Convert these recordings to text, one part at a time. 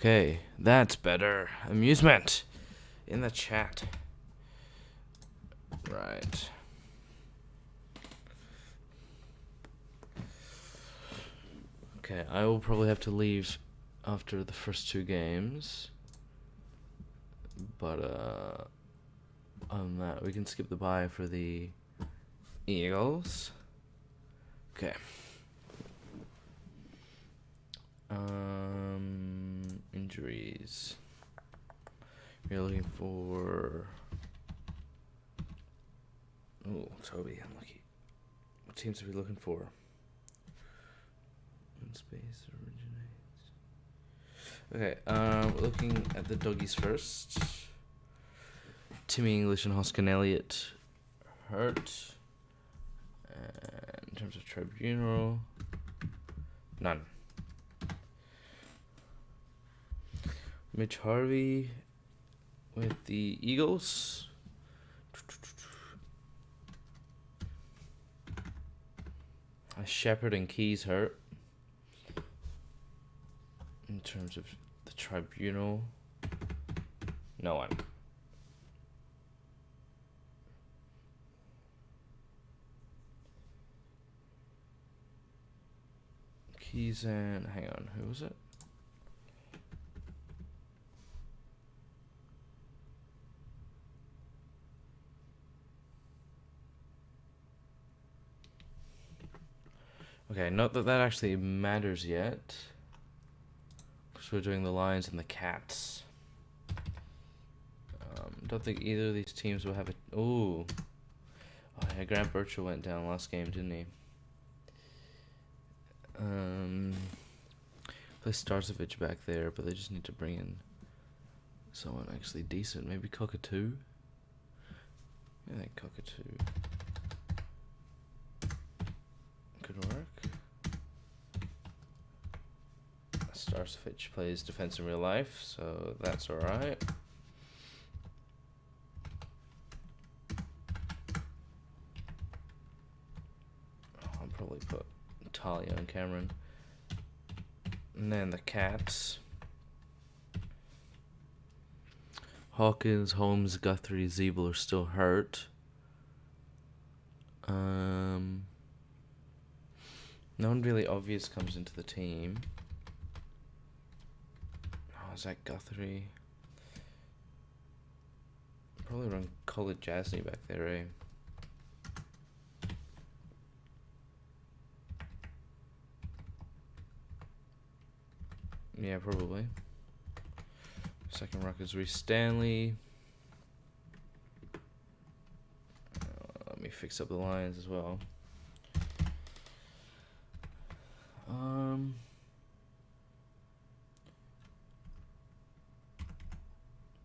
Okay, that's better. Amusement in the chat. Right. Okay, I will probably have to leave after the first two games. But, other than that, we can skip the bye for the Eagles. Okay. Injuries. We're looking for... Oh, Toby, unlucky. What teams are we looking for? In space originates. Okay, we're looking at the doggies first. Timmy English and Hoskin Elliott hurt. And in terms of tribunal, none. Mitch Harvey with the Eagles. Shepard and Keys hurt. In terms of the tribunal, no one. Keys and hang on, who was it? Okay, not that that actually matters yet. Because we're doing the Lions and the Cats. Don't think either of these teams will have a... Ooh. Oh, yeah, Grant Birchall went down last game, didn't he? Play Starcevich back there, but they just need to bring in someone actually decent. Maybe Cockatoo? I think Cockatoo could work. Starcevich plays defense in real life, so that's alright. I'll probably put Talia and Cameron. And then the Cats. Hawkins, Holmes, Guthrie, Zeeble are still hurt. No one really obvious comes into the team. Oh, is that Guthrie? Probably run Colin Jasny back there, eh? Yeah, probably. Second ruck is Reece Stanley. Let me fix up the Lions as well.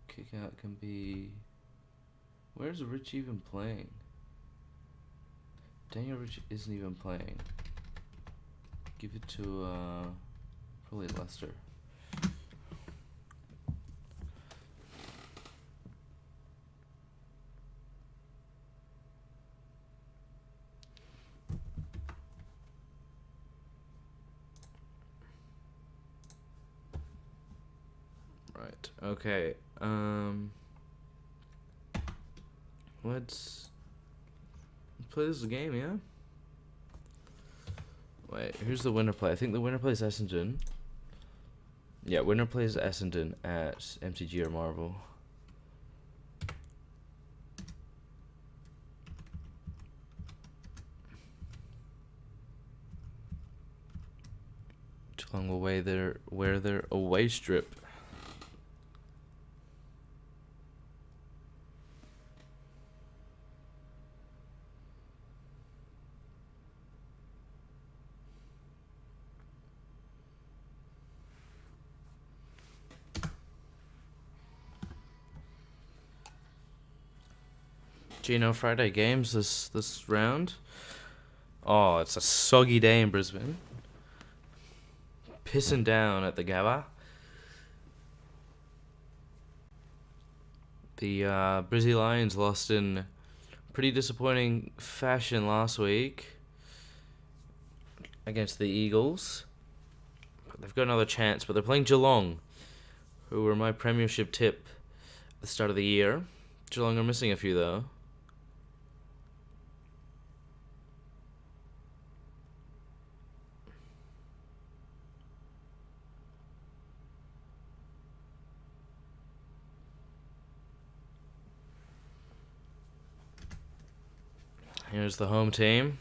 Kick out can be... Where's Rich even playing? Daniel Rich isn't even playing. Give it to probably Leicester. Right. Okay. Let's play this game, yeah? Wait, here's the winner play. I think the winner plays Essendon. Yeah, winner plays Essendon at MTG or Marvel. Geelong will wear their away strip. Gino Friday games this round. Oh, it's a soggy day in Brisbane. Pissing down at the Gabba. The Brizzy Lions lost in pretty disappointing fashion last week against the Eagles. They've got another chance, but they're playing Geelong. who were my premiership tip at the start of the year. Geelong are missing a few, though. Here's the home team.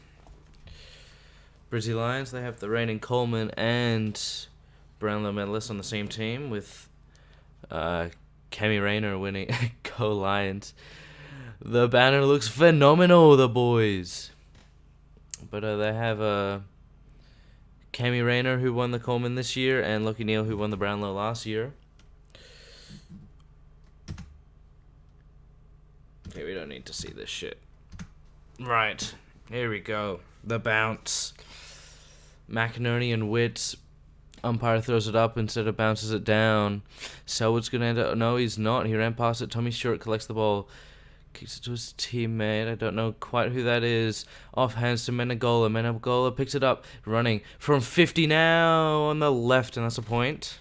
Brizzy Lions, they have the reigning Coleman and Brownlow medalists on the same team, with Kemi Rayner winning. Go Lions. The banner looks phenomenal, the boys. But they have Kemi Rayner, who won the Coleman this year, and Lockie Neal, who won the Brownlow last year. Okay, we don't need to see this shit. Right, here we go. The bounce. McInerney and Witt. Umpire throws it up instead of bounces it down. Selwood's going to end up... No, he's not. He ran past it. Tommy Stewart collects the ball. Kicks it to his teammate. I don't know quite who that is. Off hands to Menegola. Menegola picks it up. Running from 50 now on the left, and that's a point.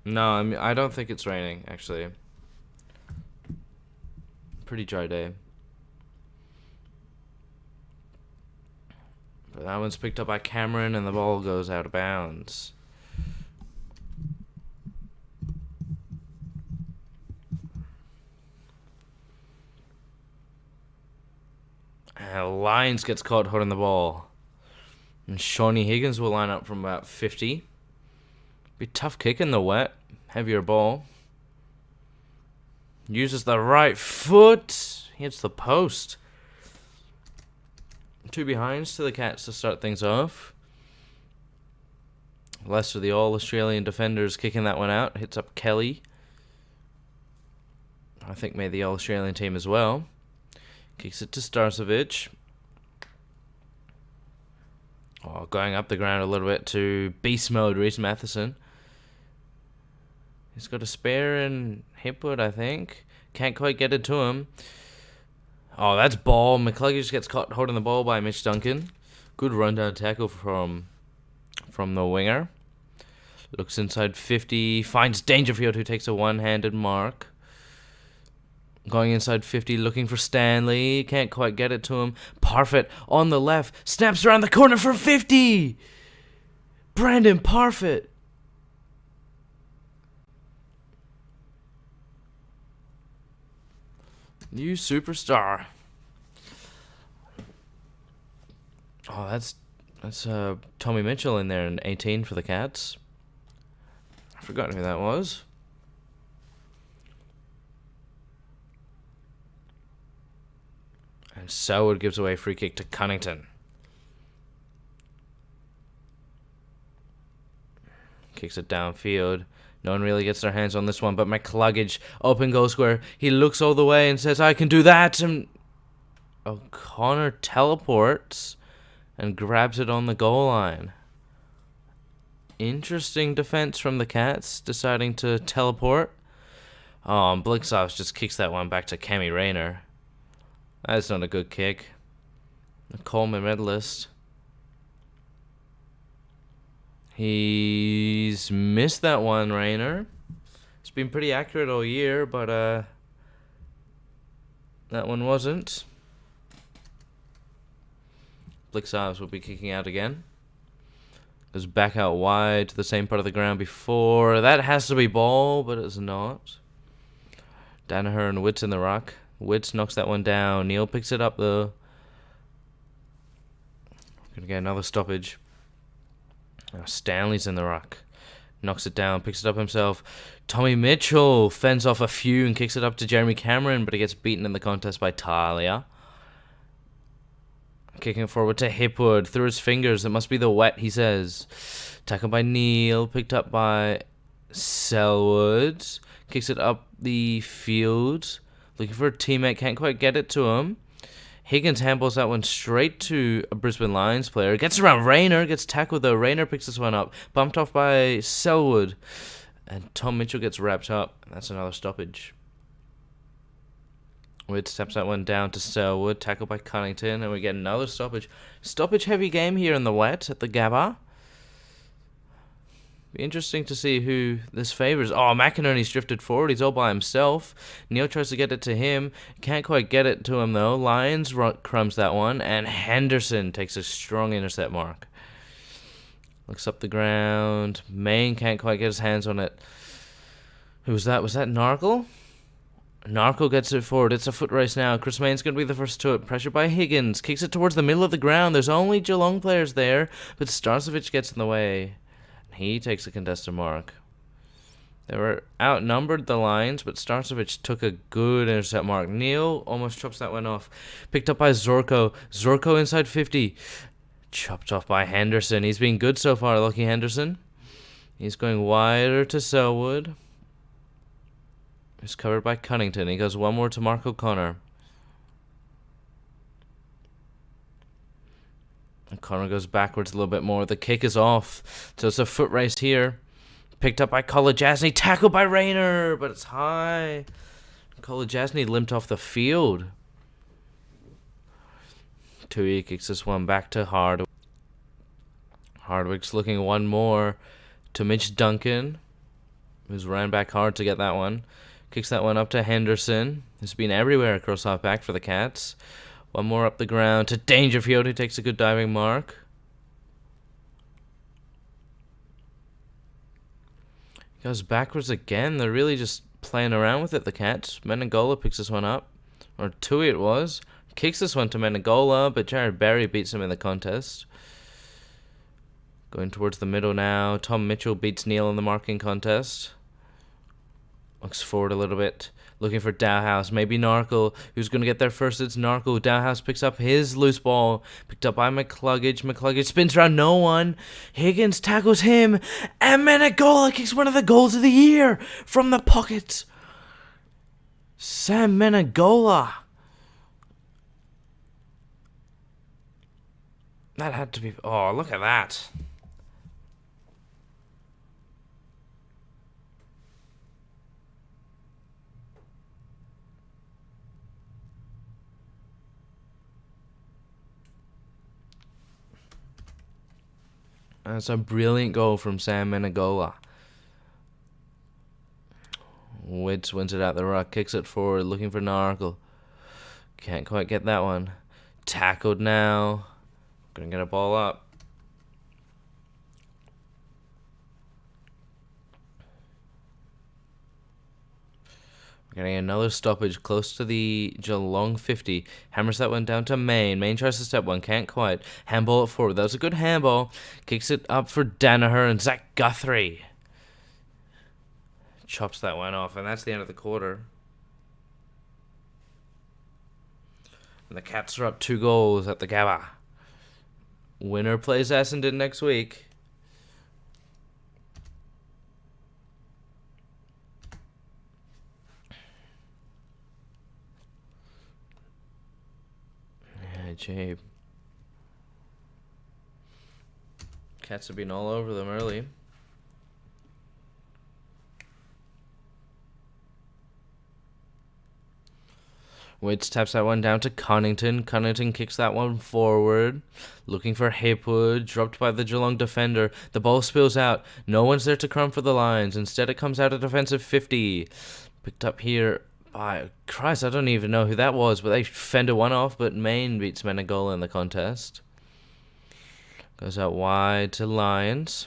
No, I don't think it's raining, actually. Pretty dry day. But that one's picked up by Cameron, and the ball goes out of bounds. Lyons gets caught holding the ball. And Shawnee Higgins will line up from about 50. Be tough kick in the wet. Heavier ball. Uses the right foot. Hits the post. 2 behinds to the Cats to start things off. Leicester, the all-Australian defenders, kicking that one out. Hits up Kelly. I think made the all-Australian team as well. Kicks it to Starcevic. Oh, going up the ground a little bit to beast mode, Reece Matheson. He's got a spare in Hipwood, I think. Can't quite get it to him. Oh, that's ball. McCluggage gets caught holding the ball by Mitch Duncan. Good rundown tackle from the winger. Looks inside 50. Finds Dangerfield, who takes a one-handed mark. Going inside 50, looking for Stanley. Can't quite get it to him. Parfitt on the left. Snaps around the corner for 50. Brandon Parfitt. New superstar. Oh, that's Tommy Mitchell in there in 18 for the Cats. I forgot who that was. And Selwood gives away free kick to Cunnington. Kicks it downfield. No one really gets their hands on this one, but McCluggage, open goal square. He looks all the way and says, I can do that. And O'Connor teleports and grabs it on the goal line. Interesting defense from the Cats, deciding to teleport. Oh, and Bligsoff just kicks that one back to Kemi Rayner. That's not a good kick. The Coleman medalist. He's missed that one, Rayner. It's been pretty accurate all year, but that one wasn't. Bligsoff will be kicking out again. Goes back out wide to the same part of the ground before. That has to be ball, but it's not. Danaher and Witt's in the ruck. Witts knocks that one down. Neal picks it up, though. Gonna get another stoppage. Stanley's in the ruck. Knocks it down, picks it up himself. Tommy Mitchell fends off a few and kicks it up to Jeremy Cameron, but he gets beaten in the contest by Talia. Kicking it forward to Hipwood. Through his fingers. It must be the wet, he says. Tackled by Neal. Picked up by Selwood. Kicks it up the field. Looking for a teammate. Can't quite get it to him. Higgins handballs that one straight to a Brisbane Lions player. Gets around Rayner. Gets tackled though. Rayner picks this one up. Bumped off by Selwood. And Tom Mitchell gets wrapped up. That's another stoppage. Wood steps that one down to Selwood, tackled by Cunnington, and we get another stoppage. Stoppage heavy game here in the wet at the Gabba. Be interesting to see who this favours. Oh, McInerney's drifted forward. He's all by himself. Neil tries to get it to him. Can't quite get it to him, though. Lyons crumbs that one. And Henderson takes a strong intercept mark. Looks up the ground. Main can't quite get his hands on it. Who was that? Was that Narkle? Narkle gets it forward. It's a foot race now. Chris Main's going to be the first to it. Pressure by Higgins. Kicks it towards the middle of the ground. There's only Geelong players there, but Starcevic gets in the way. He takes a contested mark. They were outnumbered, the Lions, but Starcevic took a good intercept mark. Neil almost chops that one off. Picked up by Zorko. Zorko inside 50. Chopped off by Henderson. He's been good so far, lucky Henderson. He's going wider to Selwood. He's covered by Cunnington. He goes one more to Mark O'Connor. O'Connor goes backwards a little bit more. The kick is off. So it's a foot race here. Picked up by Kolajasny. Tackled by Rayner. But it's high. Kolajasny limped off the field. Tui kicks this one back to Hardwick. Hardwick's looking one more to Mitch Duncan, who's ran back hard to get that one. Kicks that one up to Henderson, who's been everywhere across half-back for the Cats. One more up the ground to Dangerfield, who takes a good diving mark. Goes backwards again. They're really just playing around with it, the Cats. Menegola picks this one up. Or Tui it was. Kicks this one to Menegola, but Jared Berry beats him in the contest. Going towards the middle now. Tom Mitchell beats Neil in the marking contest. Looks forward a little bit. Looking for Dowhouse. Maybe Narkle. Who's going to get there first? It's Narkle. Dowhouse picks up his loose ball. Picked up by McCluggage. McCluggage spins around no one. Higgins tackles him. And Menegola kicks one of the goals of the year from the pocket. Sam Menegola. That had to be... Oh, look at that. That's a brilliant goal from Sam Menegola. Wits wins it out the ruck, kicks it forward, looking for Narkle. Can't quite get that one. Tackled now. Gonna get a ball up. Getting another stoppage close to the Geelong 50. Hammers that one down to Main. Main tries to step one. Can't quite. Handball it forward. That was a good handball. Kicks it up for Danaher and Zach Guthrie. Chops that one off. And that's the end of the quarter. And the Cats are up 2 goals at the Gabba. Winner plays Essendon next week. Jabe. Cats have been all over them early. Wades taps that one down to Cunnington. Cunnington kicks that one forward. Looking for Hipwood. Dropped by the Geelong defender. The ball spills out. No one's there to crumb for the Lions. Instead it comes out a defensive 50. Picked up here by... Christ, I don't even know who that was, but they fended one off, but Maine beats Menegola in the contest. Goes out wide to Lions.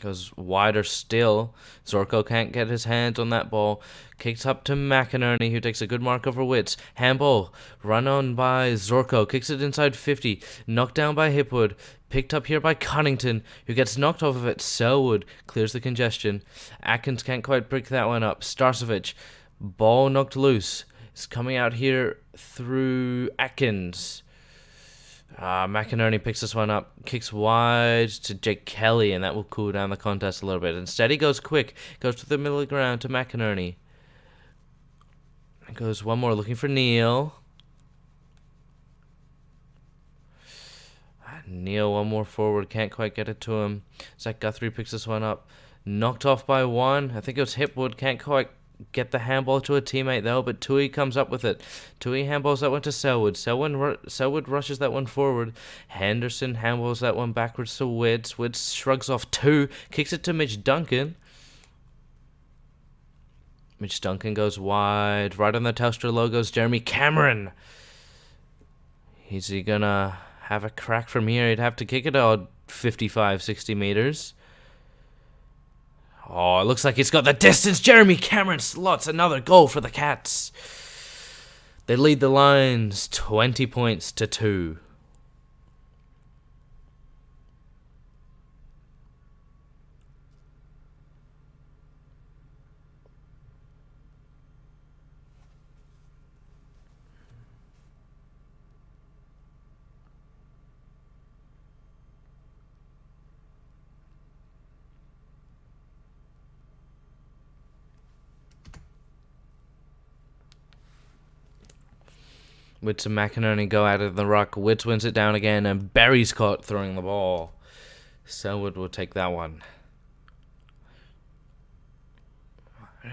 Goes wider still. Zorko can't get his hands on that ball. Kicks up to McInerney, who takes a good mark over Wits. Handball. Run on by Zorko. Kicks it inside 50. Knocked down by Hipwood. Picked up here by Cunnington, who gets knocked off of it. Selwood clears the congestion. Atkins can't quite pick that one up. Starcevic. Ball knocked loose. It's coming out here through Atkins. McInerney picks this one up, kicks wide to Jake Kelly, and that will cool down the contest a little bit. Instead, he goes quick, goes to the middle of the ground to McInerney. And goes one more, looking for Neil. Neil, one more forward, can't quite get it to him. Zach Guthrie picks this one up, knocked off by one. I think it was Hipwood, can't quite get the handball to a teammate though, but Tui comes up with it. Tui handballs that one to Selwood. Selwood rushes that one forward. Henderson handballs that one backwards to Witz. Witz shrugs off two, kicks it to Mitch Duncan. Mitch Duncan goes wide. Right on the Telstra logo's Jeremy Cameron. Is he gonna have a crack from here? He'd have to kick it out 55, 60 meters. Oh, it looks like he's got the distance. Jeremy Cameron slots another goal for the Cats. They lead the Lions 20 points to 2. Witz and McInerney go out of the ruck. Witz wins it down again, and Barry's caught throwing the ball. Selwood will take that one.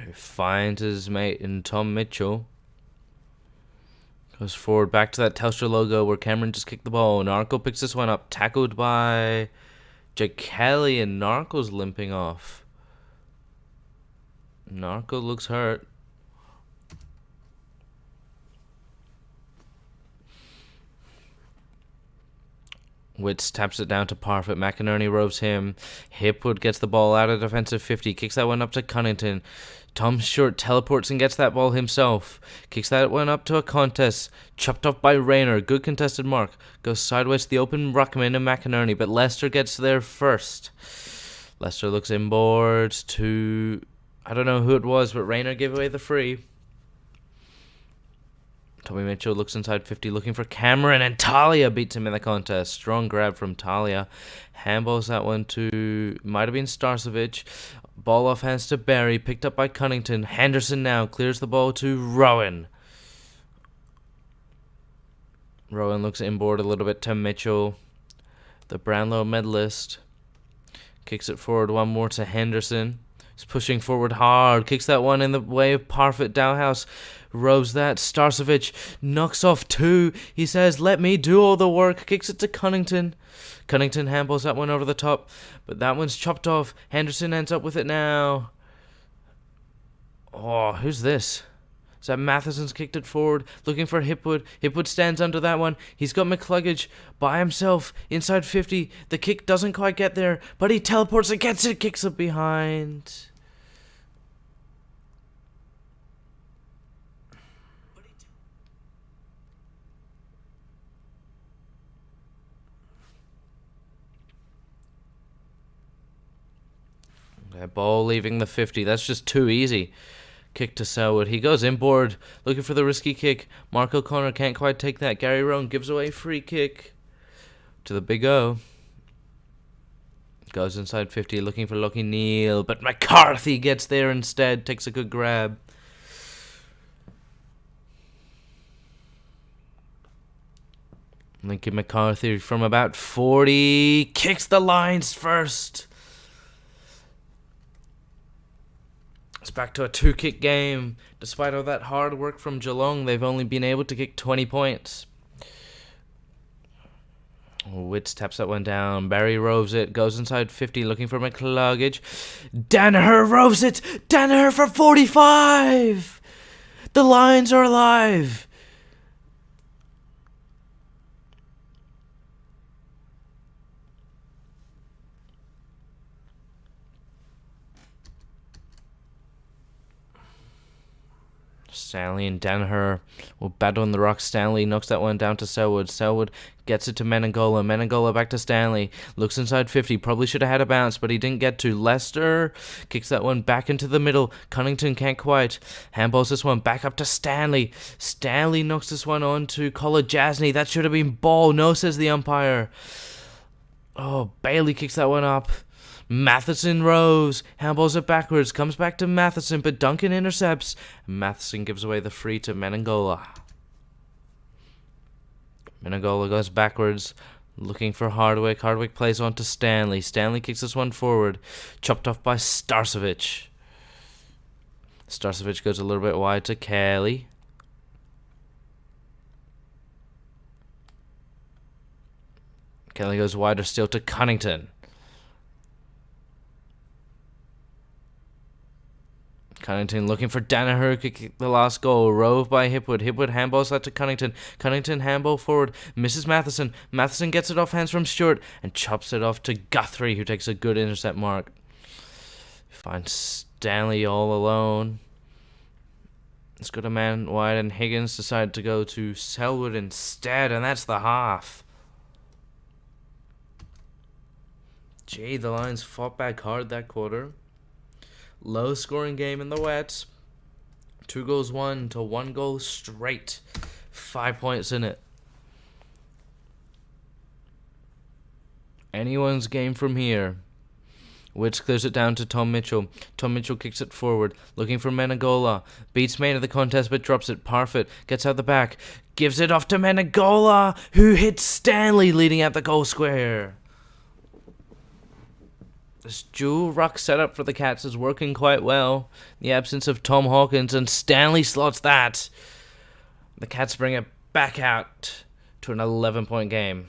He finds his mate in Tom Mitchell. Goes forward back to that Telstra logo where Cameron just kicked the ball. Narco picks this one up. Tackled by Jake Kelly, and Narco's limping off. Narco looks hurt. Witz taps it down to Parfitt. McInerney roves him. Hipwood gets the ball out of defensive 50. Kicks that one up to Cunnington. Tom Short teleports and gets that ball himself. Kicks that one up to a contest. Chopped off by Rayner. Good contested mark. Goes sideways to the open ruckman and McInerney, but Lester gets there first. Lester looks inboard to... I don't know who it was, but Rayner gave away the free. Tommy Mitchell looks inside 50 looking for Cameron, and Talia beats him in the contest. Strong grab from Talia. Handballs that one to... might have been Starcevic. Ball off hands to Barry. Picked up by Cunnington. Henderson now clears the ball to Rowan. Rowan looks inboard a little bit to Mitchell. The Brownlow medalist. Kicks it forward one more to Henderson. He's pushing forward hard. Kicks that one in the way of Parfitt. Dowhouse rows that. Starcevic knocks off two. He says, let me do all the work. Kicks it to Cunnington. Cunnington handballs that one over the top, but that one's chopped off. Henderson ends up with it now. Oh, who's this? Is that Matheson's kicked it forward, looking for Hipwood. Hipwood stands under that one. He's got McCluggage by himself inside 50. The kick doesn't quite get there, but he teleports and gets it. Kicks it behind. Ball leaving the 50. That's just too easy. Kick to Selwood. He goes inboard, looking for the risky kick. Mark O'Connor can't quite take that. Gary Rowan gives away free kick to the Big O. Goes inside 50, looking for Lucky Neal, but McCarthy gets there instead. Takes a good grab. Lincoln McCarthy from about 40 kicks the lines first. It's back to a 2-kick game. Despite all that hard work from Geelong, they've only been able to kick 20 points. Witz taps that one down. Barry roves it. Goes inside 50 looking for McCluggage. Danaher roves it. Danaher for 45. The Lions are alive. Stanley and Danaher will battle in the rock. Stanley knocks that one down to Selwood. Selwood gets it to Menangola. Menangola back to Stanley. Looks inside 50. Probably should have had a bounce, but he didn't get to. Lester kicks that one back into the middle. Cunnington can't quite. Handballs this one back up to Stanley. Stanley knocks this one on to Kolajasny. That should have been ball. No, says the umpire. Oh, Bailey kicks that one up. Matheson rows, handballs it backwards, comes back to Matheson, but Duncan intercepts. Matheson gives away the free to Menangola. Menangola goes backwards, looking for Hardwick. Hardwick plays on to Stanley. Stanley kicks this one forward, chopped off by Starcevic. Starcevic goes a little bit wide to Kelly. Kelly goes wider still to Cunnington. Cunnington looking for Danaher to kick the last goal. Rove by Hipwood. Hipwood handballs that to Cunnington. Cunnington handball forward. Misses Matheson. Matheson gets it off hands from Stewart and chops it off to Guthrie, who takes a good intercept mark. Finds Stanley all alone. Let's go to man wide, and Higgins decided to go to Selwood instead, and that's the half. Gee, the Lions fought back hard that quarter. Low scoring game in the wet. 2 goals won to 1 goal straight. 5 points in it. Anyone's game from here. Witts clears it down to Tom Mitchell. Tom Mitchell kicks it forward, looking for Menegola. Beats main of the contest but drops it. Parfit gets out the back. Gives it off to Menegola, who hits Stanley, leading out the goal square. This dual ruck setup for the Cats is working quite well. The absence of Tom Hawkins, and Stanley slots that. The Cats bring it back out to an 11-point game.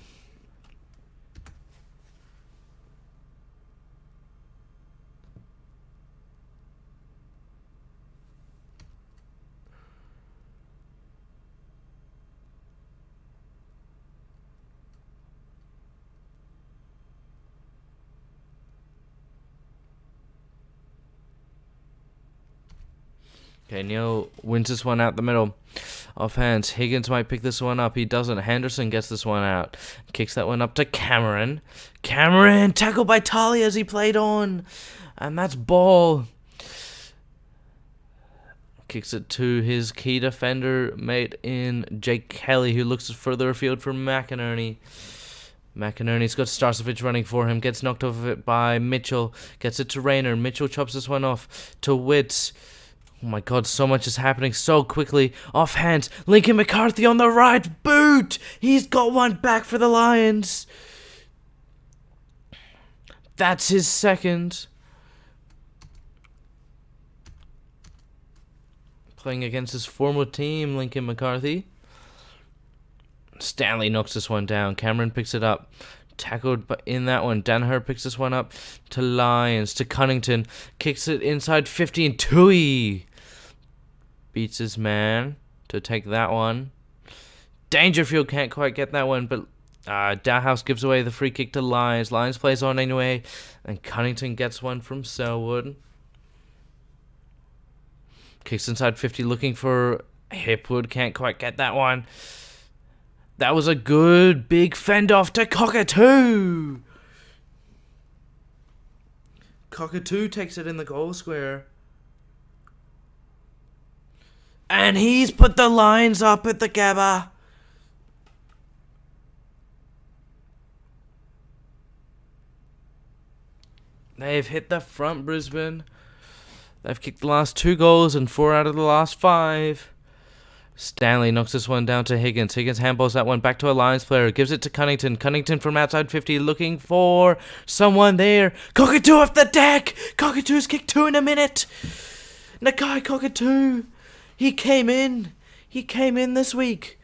Okay, Neil wins this one out the middle. Off hands. Higgins might pick this one up. He doesn't. Henderson gets this one out. Kicks that one up to Cameron. Cameron! Tackled by Talia as he played on. And that's ball. Kicks it to his key defender mate in Jake Kelly, who looks further afield for McInerney. McInerney's got Starcevic running for him. Gets knocked off of it by Mitchell. Gets it to Rayner. Mitchell chops this one off to Witts. Oh my god, so much is happening so quickly. Off hands. Lincoln McCarthy on the right boot. He's got one back for the Lions. That's his second. Playing against his former team, Lincoln McCarthy. Stanley knocks this one down. Cameron picks it up. Tackled in that one. Danaher picks this one up to Lyons, to Cunnington. Kicks it inside 50, and Tui beats his man to take that one. Dangerfield can't quite get that one, but Dowhouse gives away the free kick to Lyons. Lyons plays on anyway, and Cunnington gets one from Selwood. Kicks inside 50, looking for Hipwood. Can't quite get that one. That was a good big fend off to Cockatoo. Cockatoo takes it in the goal square. And he's put the Lions up at the Gabba. They've hit the front, Brisbane. They've kicked the last 2 goals and 4 out of the last 5. Stanley knocks this one down to Higgins. Higgins handballs that one back to a Lions player. Gives it to Cunnington. Cunnington from outside 50, looking for someone there. Cockatoo off the deck. Cockatoo's kicked 2 in a minute. Nakai Cockatoo. He came in. He came in this week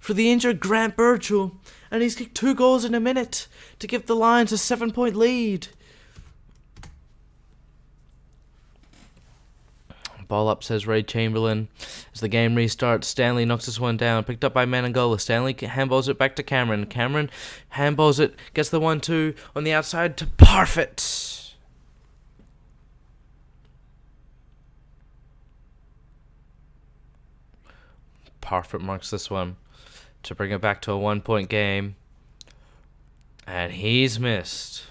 for the injured Grant Birchall. And he's kicked 2 goals in a minute to give the Lions a 7-point lead. Ball up, says Ray Chamberlain. As the game restarts, Stanley knocks this one down. Picked up by Menegola. Stanley handballs it back to Cameron. Cameron handballs it. Gets the 1-2 on the outside to Parfit. Parfit marks this one to bring it back to a 1-point game. And he's missed.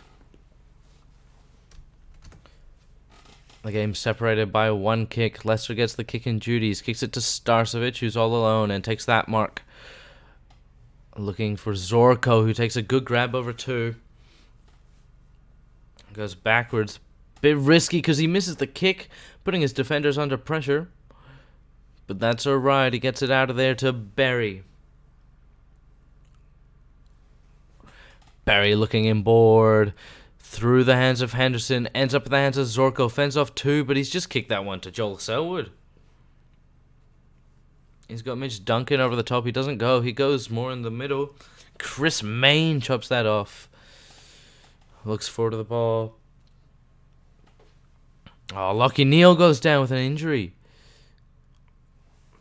The game's separated by 1 kick. Leicester gets the kick in duties. Kicks it to Starcevic, who's all alone, and takes that mark. Looking for Zorko, who takes a good grab over 2. Goes backwards. Bit risky because he misses the kick, putting his defenders under pressure. But that's alright. He gets it out of there to Barry. Barry looking inboard. through the hands of Henderson, ends up in the hands of Zorko, fends off 2, but he's just kicked that one to Joel Selwood. He's got Mitch Duncan over the top. He doesn't go. He goes more in the middle. Chris Mayne chops that off. Looks forward to the ball. Oh, Lockie Neal goes down with an injury.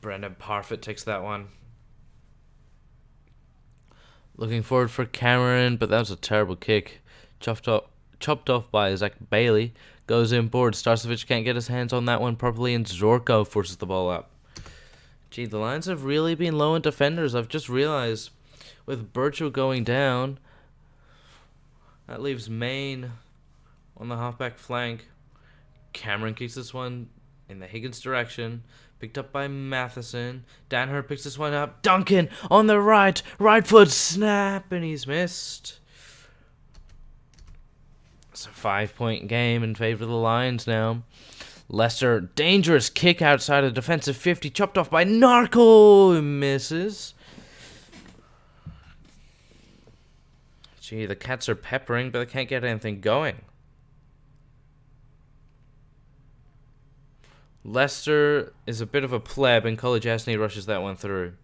Brendan Parfitt takes that one. Looking forward for Cameron, but that was a terrible kick. Chopped off by Zach Bailey. Goes inboard. Starcevic can't get his hands on that one properly, and Zorko forces the ball up. Gee, the Lions have really been low in defenders. I've just realized with Birchall going down, that leaves Maine on the halfback flank. Cameron kicks this one in the Higgins direction. Picked up by Matheson. Danaher picks this one up. Duncan on the right foot, snap, and he's missed. It's a 5-point game in favor of the Lions now. Leicester, dangerous kick outside of defensive 50, chopped off by Narco, who misses. Gee, the Cats are peppering, but they can't get anything going. Leicester is a bit of a pleb, and Coley Jasny rushes that one through.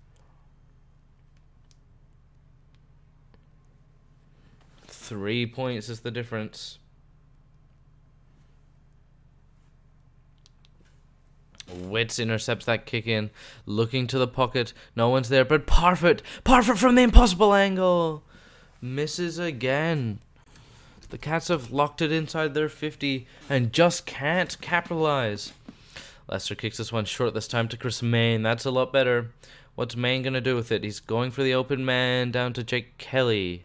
Three points is the difference. Witz intercepts that kick in, looking to the pocket. No one's there, but Parfitt from the impossible angle. Misses again. The Cats have locked it inside their 50 and just can't capitalize. Leicester kicks this one short this time to Chris Mayne. That's a lot better. What's Mayne going to do with it? He's going for the open man down to Jake Kelly.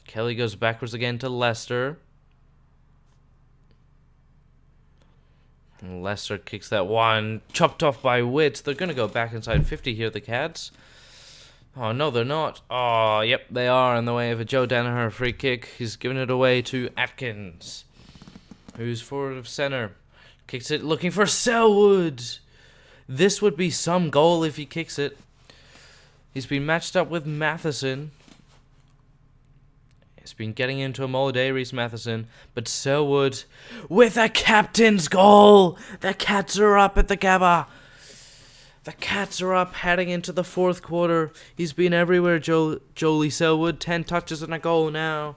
Kelly goes backwards again to Leicester. Leicester kicks that one. Chopped off by Witz. They're going to go back inside 50 here, the Cats. Oh, no, they're not. Oh, yep, they are in the way of a Joe Danaher free kick. He's giving it away to Atkins, who's forward of center. Kicks it, looking for Selwood. This would be some goal if he kicks it. He's been matched up with Matheson. He's been getting into him all day, Reece Matheson. But Selwood with a captain's goal. The Cats are up at the Gabba. The Cats are up heading into the fourth quarter. He's been everywhere, Jolie Selwood. 10 touches and a goal now.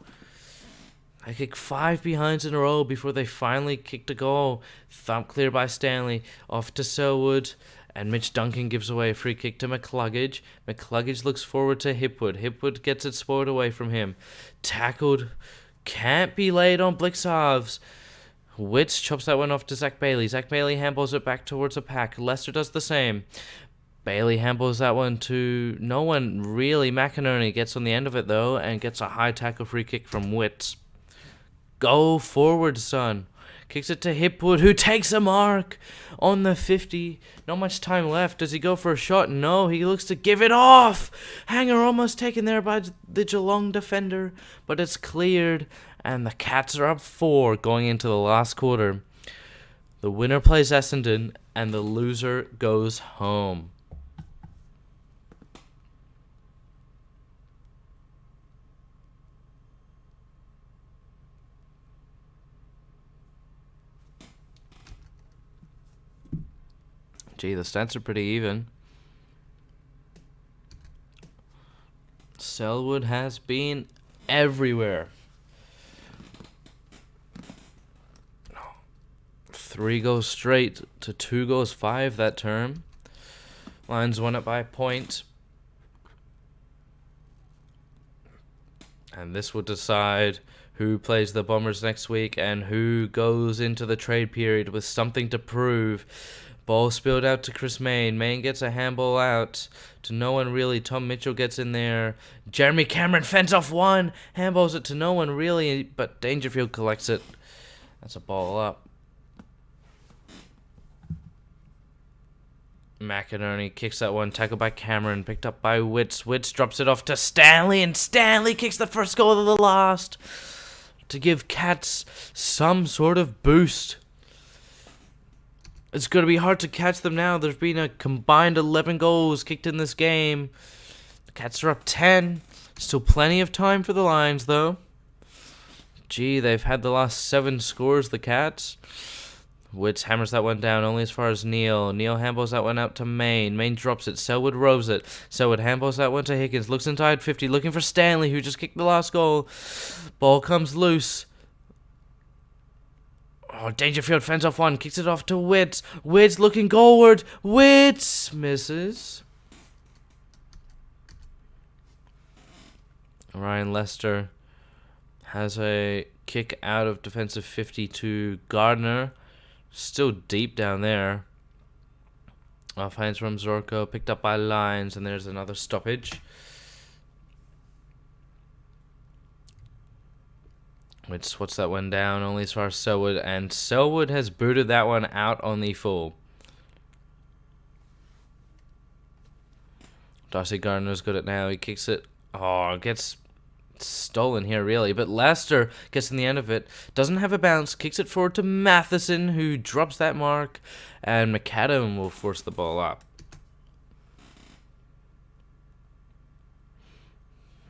I kicked 5 behinds in a row before they finally kicked a goal. Thump clear by Stanley. Off to Selwood. And Mitch Duncan gives away a free kick to McCluggage. McCluggage looks forward to Hipwood. Hipwood gets it spoiled away from him. Tackled. Can't be laid on Blixovs. Witz chops that one off to Zach Bailey. Zach Bailey handballs it back towards the pack. Leicester does the same. Bailey handballs that one to no one really. McInerney gets on the end of it though and gets a high tackle free kick from Witz. Go forward, son. Kicks it to Hipwood, who takes a mark on the 50. Not much time left. Does he go for a shot? No, he looks to give it off. Hanger almost taken there by the Geelong defender, but it's cleared, and the Cats are up 4 going into the last quarter. The winner plays Essendon, and the loser goes home. Gee, the stats are pretty even. Selwood has been everywhere. 3 goes straight to 2 goes 5 that term. Lions won it by a point. And this will decide who plays the Bombers next week and who goes into the trade period with something to prove. Ball spilled out to Chris Mayne. Mayne gets a handball out to no one really. Tom Mitchell gets in there. Jeremy Cameron fends off one. Handballs it to no one really, but Dangerfield collects it. That's a ball up. McInerney kicks that one. Tackled by Cameron. Picked up by Witz. Witz drops it off to Stanley, and Stanley kicks the first goal of the last to give Cats some sort of boost. It's going to be hard to catch them now. There's been a combined 11 goals kicked in this game. The Cats are up 10. Still plenty of time for the Lions, though. Gee, they've had the last 7 scores, the Cats. Witz hammers that one down only as far as Neil. Neil handballs that one out to Maine. Maine drops it. Selwood roves it. Selwood handballs that one to Higgins. Looks inside 50, looking for Stanley, who just kicked the last goal. Ball comes loose. Oh, Dangerfield fends off one. Kicks it off to Witz. Witz looking goalward. Witz misses. Ryan Lester has a kick out of defensive 50 to Gardner. Still deep down there. Offhands from Zorko, picked up by Lyons, and there's another stoppage. What's that one down? Only as far as Selwood, and Selwood has booted that one out on the full. Darcy Gardner's good at now. He kicks it. Oh, gets stolen here, really. But Leicester gets in the end of it. Doesn't have a bounce. Kicks it forward to Matheson, who drops that mark. And McAdam will force the ball up.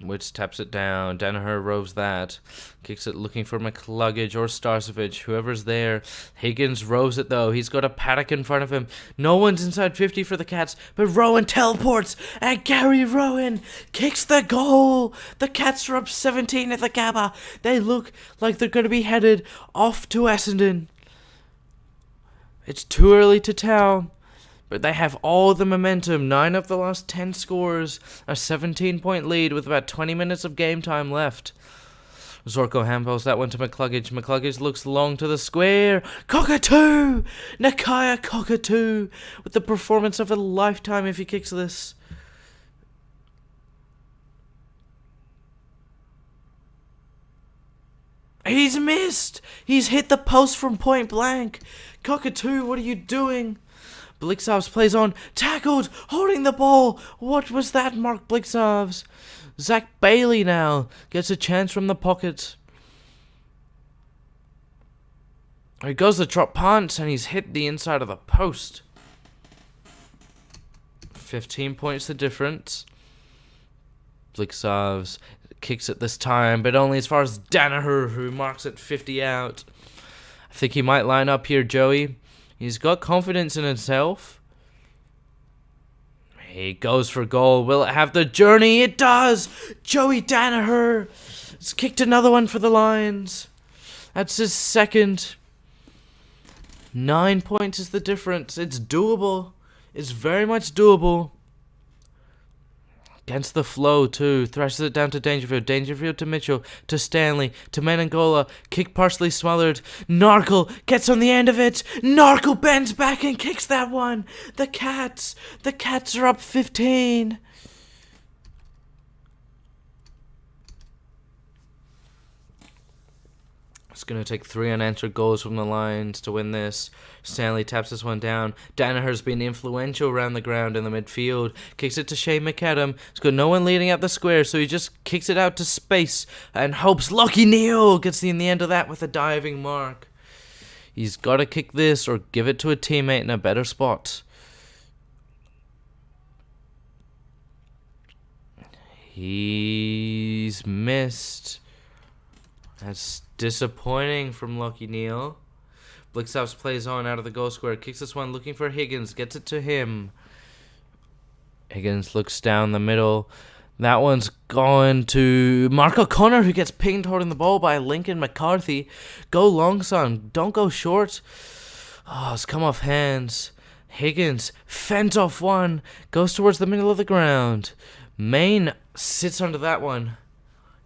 Witz taps it down. Danaher roves that. Kicks it looking for McCluggage or Starcevich. Whoever's there. Higgins roves it though. He's got a paddock in front of him. No one's inside 50 for the Cats. But Rowan teleports. And Gary Rowan kicks the goal. The Cats are up 17 at the Gabba. They look like they're going to be headed off to Essendon. It's too early to tell. But they have all the momentum. 9 of the last 10 scores. A 17-point lead with about 20 minutes of game time left. Zorko handballs that one to McCluggage. McCluggage looks long to the square. Cockatoo! Nakaya Cockatoo! With the performance of a lifetime if he kicks this. He's missed! He's hit the post from point blank. Cockatoo, what are you doing? Blixovs plays on. Tackled! Holding the ball! What was that, Mark Blixovs? Zach Bailey now gets a chance from the pocket. Here goes the drop punt, and he's hit the inside of the post. 15 points the difference. Blixovs kicks it this time, but only as far as Danaher, who marks it 50 out. I think he might line up here, Joey. He's got confidence in himself. He goes for goal. Will it have the journey? It does! Joey Danaher has kicked another one for the Lions. That's his second. 9 points is the difference. It's doable. It's very much doable. Against the flow, too. Thrashes it down to Dangerfield. Dangerfield to Mitchell. To Stanley. To Menangola. Kick partially smothered. Narkle gets on the end of it. Narkle bends back and kicks that one. The Cats are up 15. It's going to take 3 unanswered goals from the Lions to win this. Stanley taps this one down. Danaher's been influential around the ground in the midfield. Kicks it to Shane McAdam. He's got no one leading up the square, so he just kicks it out to space and hopes Lockie Neal gets in the end of that with a diving mark. He's got to kick this or give it to a teammate in a better spot. He's missed. That's disappointing from Lockie Neal. Blixhouse plays on out of the goal square. Kicks this one looking for Higgins. Gets it to him. Higgins looks down the middle. That one's gone to Mark O'Connor, who gets pinged holding the ball by Lincoln McCarthy. Go long, son. Don't go short. Oh, it's come off hands. Higgins fends off one. Goes towards the middle of the ground. Maine sits under that one.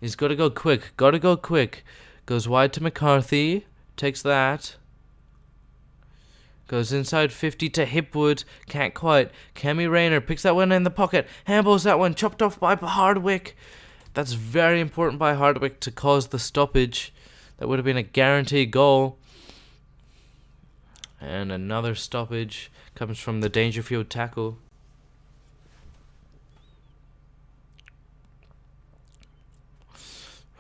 He's got to go quick. Got to go quick. Goes wide to McCarthy. Takes that. Goes inside 50 to Hipwood. Can't quite. Cammy Rayner picks that one in the pocket. Handballs that one. Chopped off by Hardwick. That's very important by Hardwick to cause the stoppage. That would have been a guaranteed goal. And another stoppage comes from the Dangerfield tackle.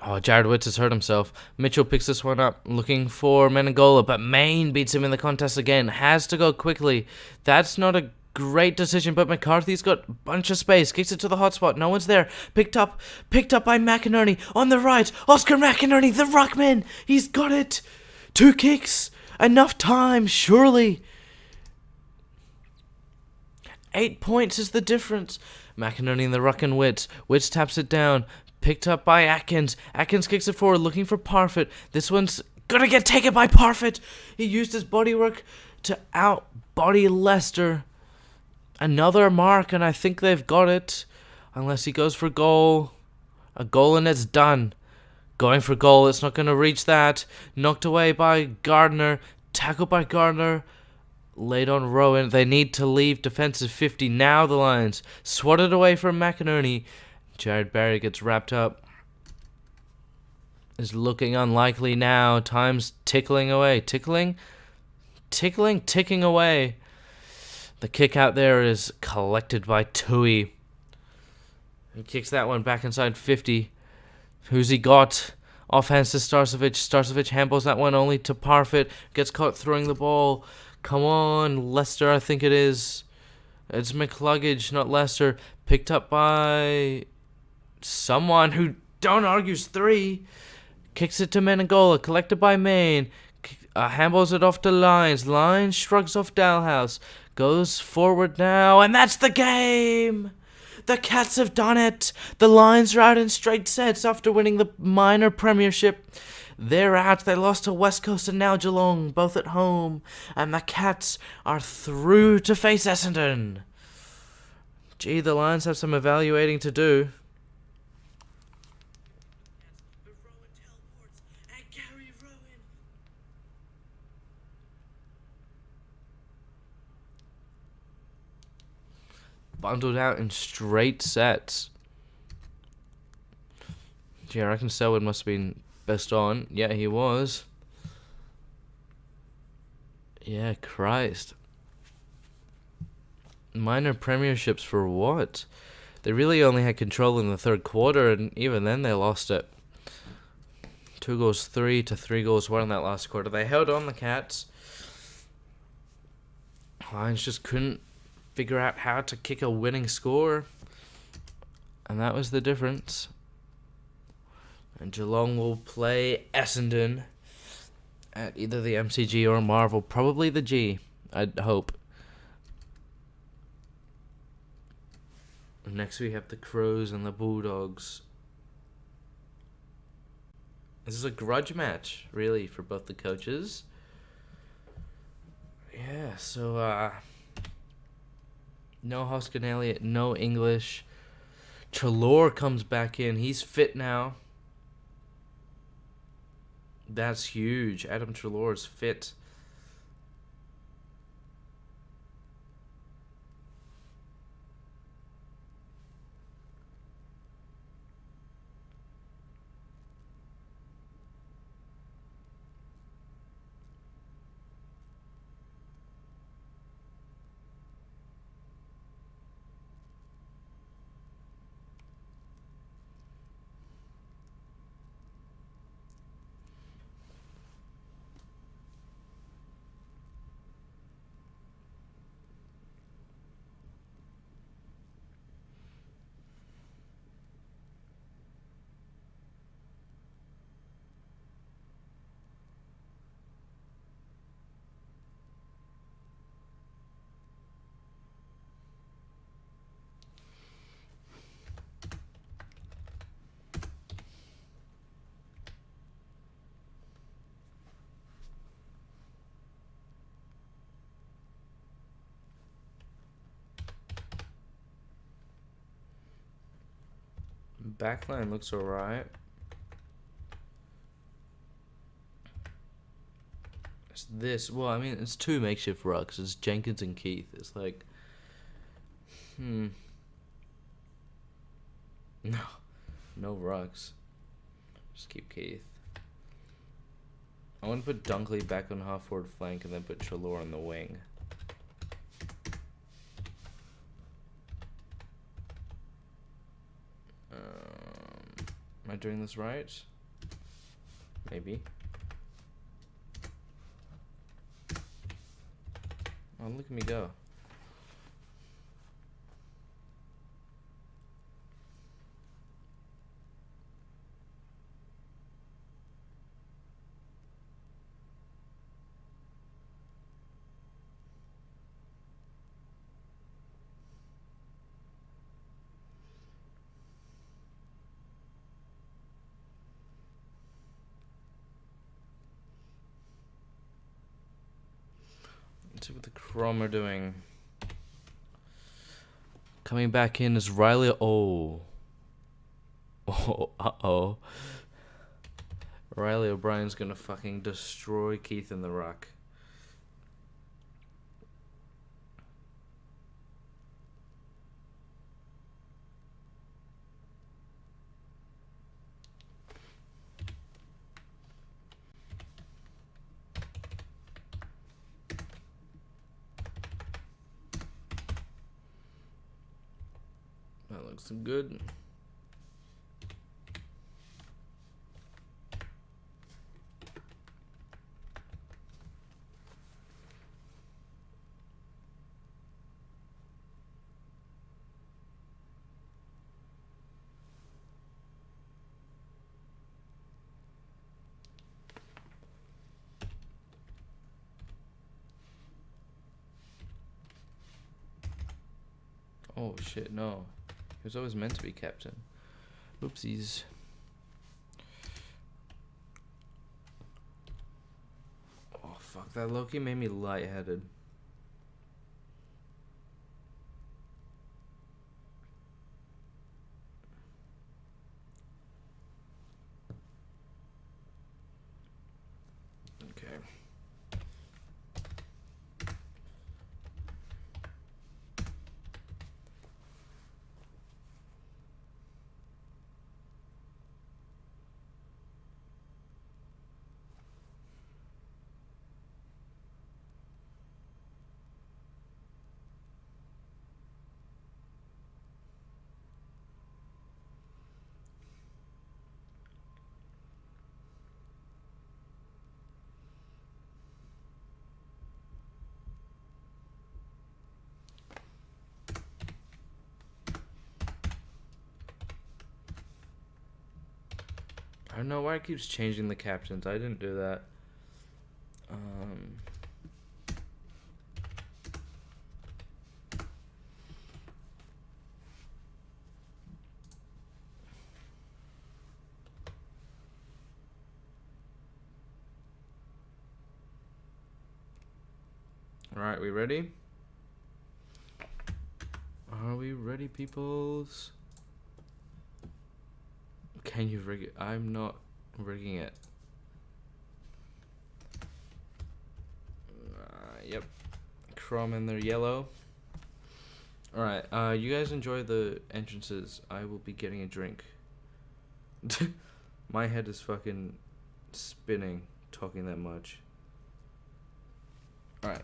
Oh, Jared Witz has hurt himself. Mitchell picks this one up, looking for Menangola, but Maine beats him in the contest again. Has to go quickly. That's not a Great decision, but McCarthy's got a bunch of space. Kicks it to the hotspot. No one's there. Picked up by McInerney on the right. Oscar McInerney, the ruckman. He's got it. 2 kicks. Enough time, surely. 8 points is the difference. McInerney and the ruck and Witts. Witts taps it down. Picked up by Atkins. Atkins kicks it forward, looking for Parfitt. This one's gonna get taken by Parfitt. He used his bodywork to outbody Leicester. Another mark, and I think they've got it. Unless he goes for goal. A goal and it's done. Going for goal, it's not gonna reach that. Knocked away by Gardner. Tackled by Gardner. Laid on Rowan. They need to leave defensive 50. Now the Lions. Swatted away from McInerney. Jared Barry gets wrapped up. Is looking unlikely now. Time's tickling away. Ticking away. The kick out there is collected by Tui. He kicks that one back inside 50. Who's he got? Offhands to Starcevic. Starcevic handballs that one only to Parfitt. Gets caught throwing the ball. Come on, Leicester, I think it is. It's McCluggage, not Leicester. Picked up by someone who, don't argue's 3. Kicks it to Menangola. Collected by Maine. Handballs it off to Lyons. Lyons shrugs off Dalhouse. Goes forward now, and that's the game! The Cats have done it! The Lions are out in straight sets after winning the minor premiership. They're out. They lost to West Coast and now Geelong, both at home. And the Cats are through to face Essendon. Gee, the Lions have some evaluating to do. Bundled out in straight sets. Gee, I reckon Selwood must have been best on. Yeah, he was. Yeah, Christ. Minor premierships for what? They really only had control in the third quarter, and even then they lost it. 2 goals 3 to 3 goals 1 in that last quarter. They held on, the Cats. Lions just couldn't figure out how to kick a winning score. And that was the difference. And Geelong will play Essendon at either the MCG or Marvel. Probably the G, I'd hope. Next we have the Crows and the Bulldogs. This is a grudge match, really, for both the coaches. Yeah, so, no Hoskin Elliott, no English. Chalor comes back in. He's fit now. That's huge. Adam Chalor is fit. Backline looks alright. It's this. Well, I mean, it's 2 makeshift rucks. It's Jenkins and Keith. It's like, no rucks. Just keep Keith. I want to put Dunkley back on half forward flank and then put Chalor on the wing. Am I doing this right? Maybe. Oh, look at me go. Let's see what the Chrome are doing. Coming back in is Riley. Oh. Oh, uh-oh. Riley O'Brien's gonna fucking destroy Keith in the Rock. That looks good. Oh shit, no. He was always meant to be captain. Oopsies. Oh fuck, that Loki made me lightheaded. Okay. I don't know why it keeps changing the captions. I didn't do that. Alright, we ready? Are we ready, peoples? Can you rig it? I'm not rigging it. Yep. Chrome in there, yellow. Alright, you guys enjoy the entrances. I will be getting a drink. My head is fucking spinning talking that much. Alright.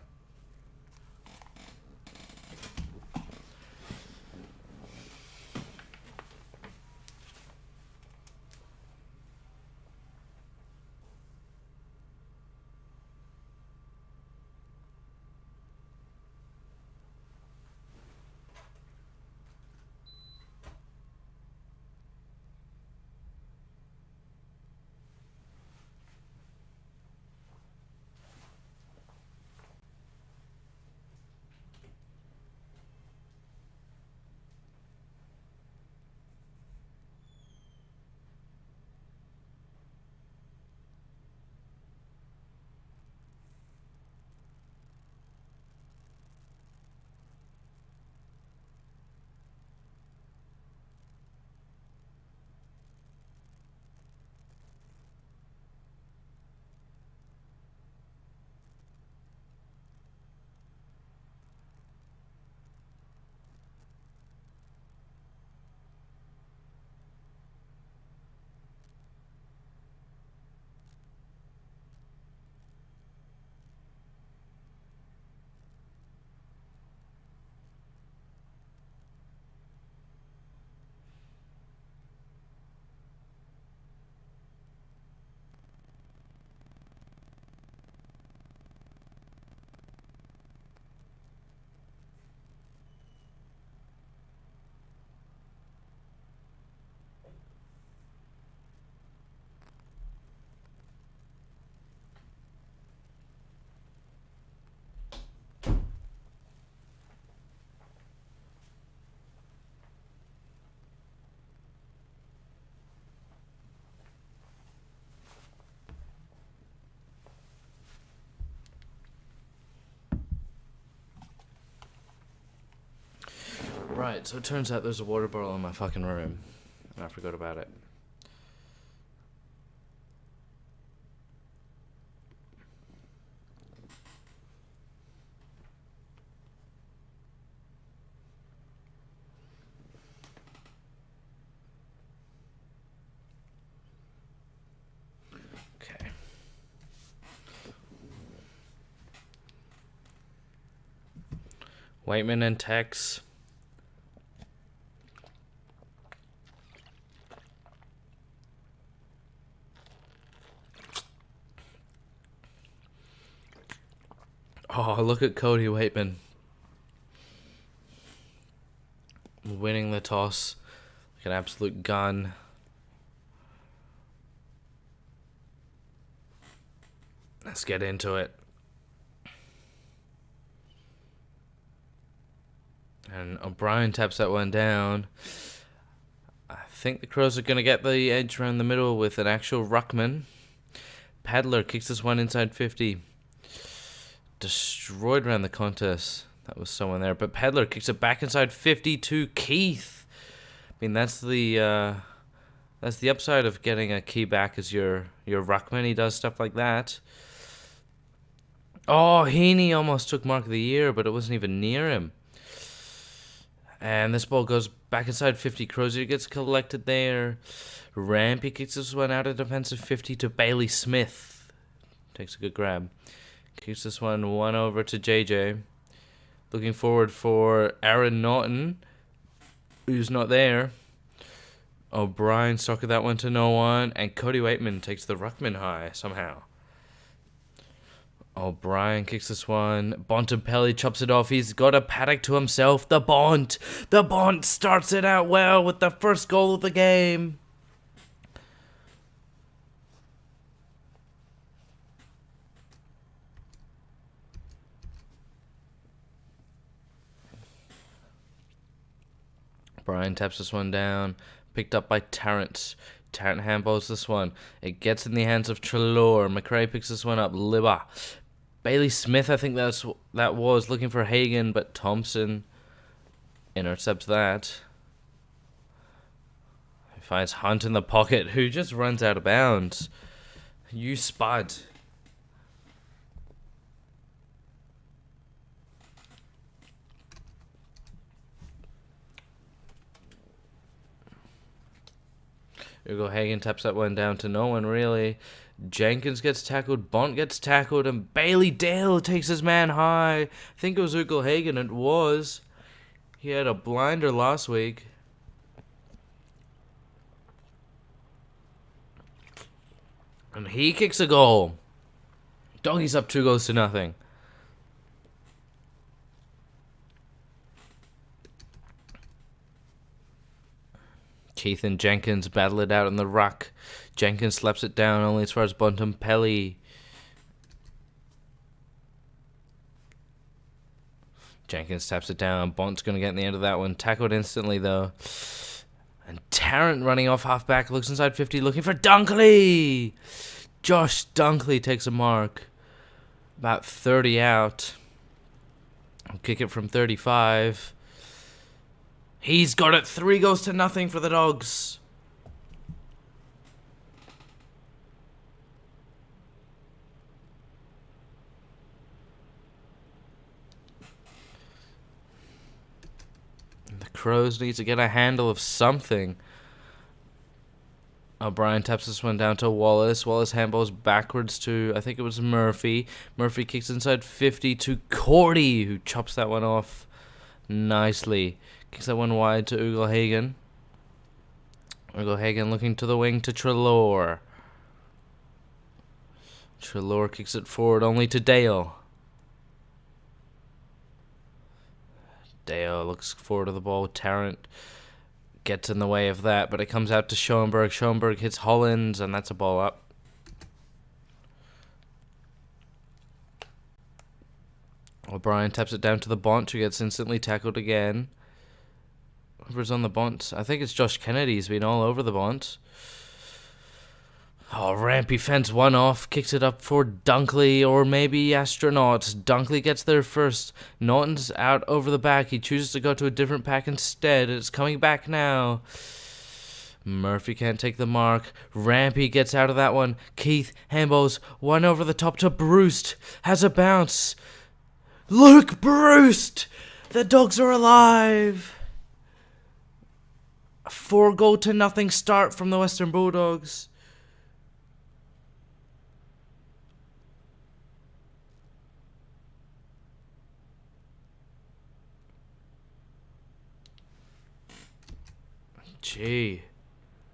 Right, so it turns out there's a water bottle in my fucking room. And I forgot about it. Okay. Waitman and Tex. Oh, look at Cody Waitman. Winning the toss. Like an absolute gun. Let's get into it. And O'Brien taps that one down. I think the Crows are going to get the edge around the middle with an actual ruckman. Paddler kicks this one inside 50. Destroyed around the contest. That was someone there. But Paddler kicks it back inside 50 to Keith. I mean, that's the upside of getting a key back as your ruckman. He does stuff like that. Oh, Heaney almost took Mark of the Year, but it wasn't even near him. And this ball goes back inside 50. Crozier gets collected there. Rampy kicks this one out of defensive 50 to Bailey Smith. Takes a good grab. Kicks this one over to JJ. Looking forward for Aaron Naughton, who's not there. O'Brien stuck that one to no one. And Cody Waitman takes the ruckman high somehow. O'Brien kicks this one. Bontempelli chops it off. He's got a paddock to himself. The Bont starts it out well with the first goal of the game. O'Brien taps this one down. Picked up by Tarrant. Tarrant handballs this one. It gets in the hands of Trelaw. McRae picks this one up. Libba. Bailey Smith, I think that was looking for Hagen, but Thompson intercepts that. He finds Hunt in the pocket, who just runs out of bounds. You spud. Hugo Hagen taps that one down to no one, really. Jenkins gets tackled, Bont gets tackled, and Bailey Dale takes his man high. I think it was Hugo Hagen, it was. He had a blinder last week. And he kicks a goal. Doggy's up 2-0. Keith and Jenkins battle it out in the ruck. Jenkins slaps it down only as far as Bontempelli. Jenkins taps it down. Bont's going to get in the end of that one. Tackled instantly, though. And Tarrant running off halfback. Looks inside 50, looking for Dunkley. Josh Dunkley takes a mark. About 30 out. I'll kick it from 35. He's got it. 3-0 for the Dogs. The Crows need to get a handle of something. O'Brien taps this one down to Wallace. Wallace handballs backwards to, I think it was Murphy. Murphy kicks inside 50 to Cordy, who chops that one off nicely. Kicks that one wide to Hugo Hagen. Hugo Hagen looking to the wing to Trelaw. Trelaw kicks it forward only to Dale. Dale looks forward to the ball. Tarrant gets in the way of that, but it comes out to Schoenberg. Schoenberg hits Hollins, and that's a ball up. O'Brien taps it down to the Bont, who gets instantly tackled again. Whoever's on the Bont, I think it's Josh Kennedy. He's been all over the Bont. Oh, Rampy fends one off, kicks it up for Dunkley or maybe Astronaut. Dunkley gets there first. Norton's out over the back. He chooses to go to a different pack instead. It's coming back now. Murphy can't take the mark. Rampy gets out of that one. Keith handballs one over the top to Bruce. Has a bounce. Luke Bruce! The dogs are alive! 4-0 start from the Western Bulldogs. Gee,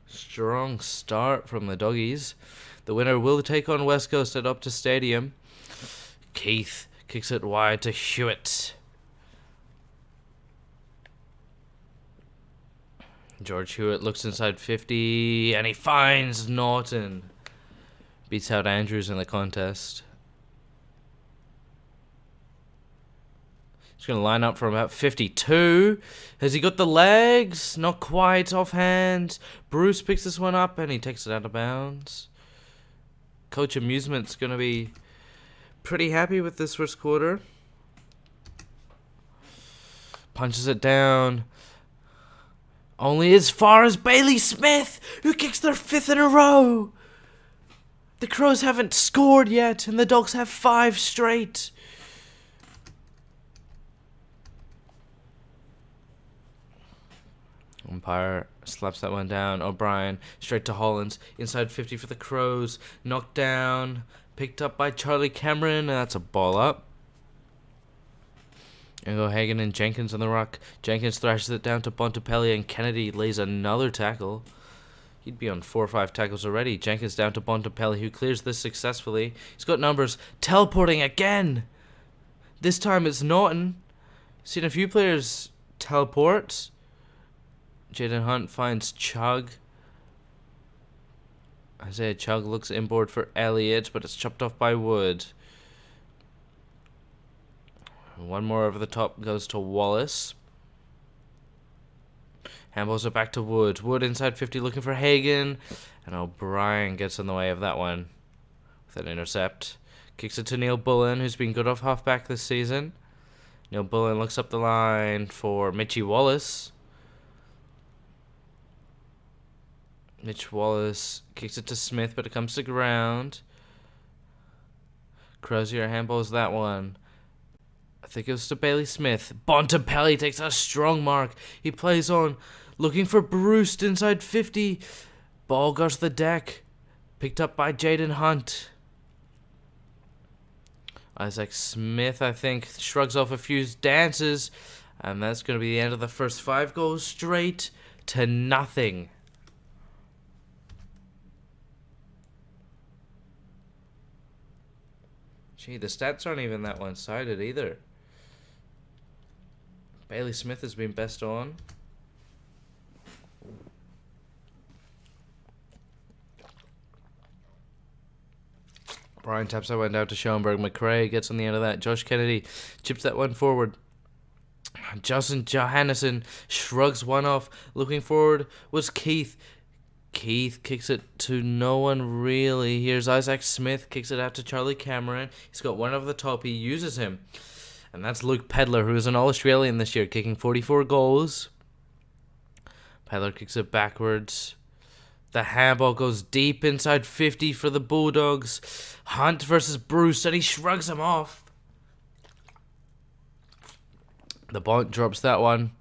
strong start from the doggies. The winner will take on West Coast at Optus Stadium. Keith kicks it wide to Hewitt. George Hewitt looks inside 50 and he finds Norton. Beats out Andrews in the contest. He's going to line up for about 52. Has he got the legs? Not quite, offhand. Bruce picks this one up and he takes it out of bounds. Coach Amusement's going to be pretty happy with this first quarter. Punches it down. Only as far as Bailey Smith, who kicks their 5th in a row. The Crows haven't scored yet and the Dogs have 5 straight. Umpire slaps that one down. O'Brien straight to Hollins. Inside 50 for the Crows. Knocked down. Picked up by Charlie Cameron. And that's a ball up. And go Hagen and Jenkins on the ruck. Jenkins thrashes it down to Bontempelli. And Kennedy lays another tackle. He'd be on 4 or 5 tackles already. Jenkins down to Bontempelli, who clears this successfully. He's got numbers. Teleporting again. This time it's Norton. Seen a few players teleport. Jaden Hunt finds Chug. Isaiah Chug looks inboard for Elliott, but it's chopped off by Wood. One more over the top goes to Wallace. Handballs it back to Wood. Wood inside 50 looking for Hagen. And O'Brien gets in the way of that one with an intercept. Kicks it to Neil Bullen, who's been good off halfback this season. Neil Bullen looks up the line for Mitchie Wallace. Mitch Wallace kicks it to Smith, but it comes to ground. Crozier handballs that one. I think it was to Bailey Smith. Bontempelli takes a strong mark. He plays on, looking for Bruce inside 50. Ball goes to the deck. Picked up by Jaden Hunt. Isaac Smith, I think, shrugs off a few dances. And that's going to be the end of the first 5 goals straight to nothing. Gee, the stats aren't even that one-sided either. Bailey Smith has been best on. Brian taps that one down to Schoenberg. McRae gets on the end of that. Josh Kennedy chips that one forward. Justin Johannesson shrugs one off. Looking forward was Keith. Keith kicks it to no one really. Here's Isaac Smith. Kicks it out to Charlie Cameron. He's got one over the top. He uses him. And that's Luke Pedler, who is an All-Australian this year, kicking 44 goals. Pedler kicks it backwards. The handball goes deep inside 50 for the Bulldogs. Hunt versus Bruce, and he shrugs him off. The Bont drops that one.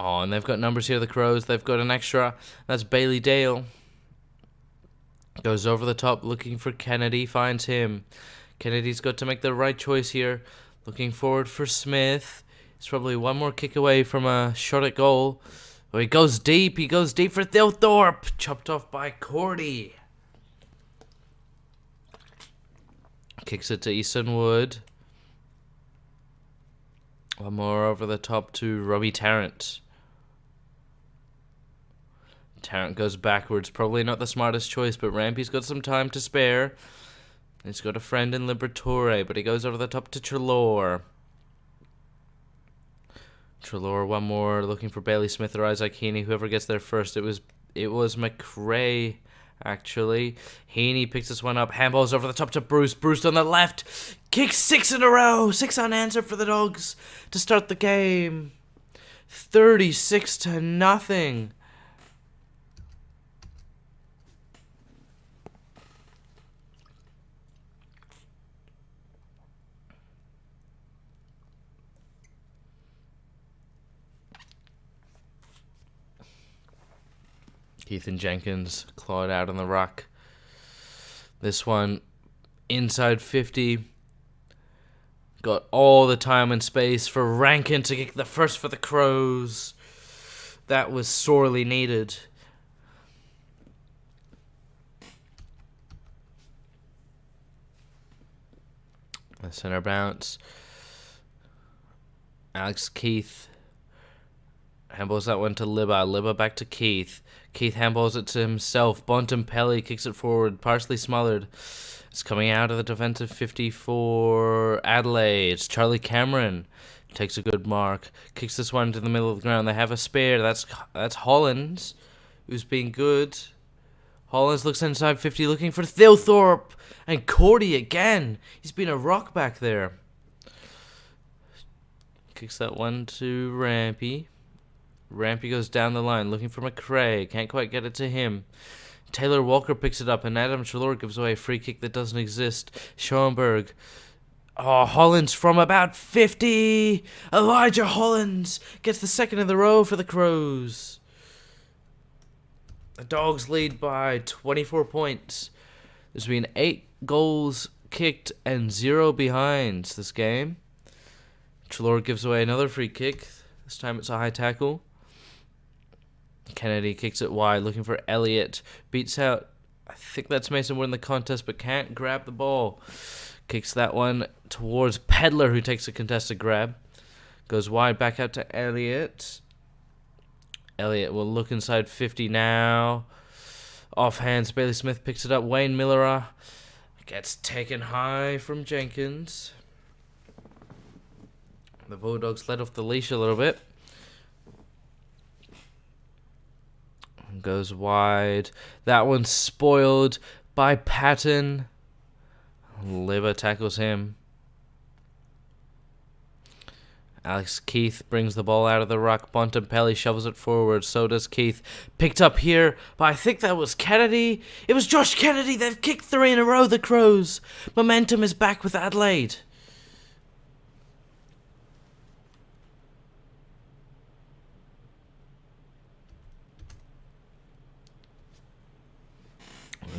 Oh, and they've got numbers here, the Crows. They've got an extra. That's Bailey Dale. Goes over the top looking for Kennedy. Finds him. Kennedy's got to make the right choice here. Looking forward for Smith. He's probably one more kick away from a shot at goal. Oh, he goes deep. He goes deep for Thilthorpe. Chopped off by Cordy. Kicks it to Easton Wood. One more over the top to Robbie Tarrant. Tarrant goes backwards. Probably not the smartest choice, but Rampy's got some time to spare. He's got a friend in Liberatore, but he goes over the top to Treloar. Treloar, one more, looking for Bailey Smith or Isaac Heaney. Whoever gets there first. It was McRae actually. Heaney picks this one up. Handballs over the top to Bruce. Bruce on the left. Kicks 6 in a row. 6 unanswered for the Dogs to start the game. 36-0. Keith and Jenkins clawed out on the ruck. This one inside 50. Got all the time and space for Rankin to kick the first for the Crows. That was sorely needed. The center bounce. Alex Keith handballs that one to Libba. Libba back to Keith. Keith handballs it to himself. Bontempelli kicks it forward, partially smothered. It's coming out of the defensive 50 for Adelaide. It's Charlie Cameron. Takes a good mark. Kicks this one to the middle of the ground. They have a spare. That's Hollins, who's been good. Hollins looks inside 50, looking for Thilthorpe. And Cordy again. He's been a rock back there. Kicks that one to Rampy. Rampy goes down the line, looking for McRae. Can't quite get it to him. Taylor Walker picks it up, and Adam Trelaw gives away a free kick that doesn't exist. Schoenberg. Oh, Hollins from about 50. Elijah Hollins gets the second in the row for the Crows. The Dogs lead by 24 points. There's been 8 goals kicked and 0 behinds this game. Trelaw gives away another free kick. This time it's a high tackle. Kennedy kicks it wide, looking for Elliott. Beats out, I think that's Mason Wood in the contest, but can't grab the ball. Kicks that one towards Pedler, who takes a contested grab. Goes wide, back out to Elliott. Elliott will look inside 50 now. Off hands, Bailey Smith picks it up. Wayne Miller gets taken high from Jenkins. The Bulldogs let off the leash a little bit. Goes wide. That one's spoiled by Patton. Libba tackles him. Alex Keith brings the ball out of the ruck. Bontempelli shovels it forward. So does Keith. Picked up here by, I think that was Kennedy. It was Josh Kennedy. They've kicked 3 in a row, the Crows. Momentum is back with Adelaide.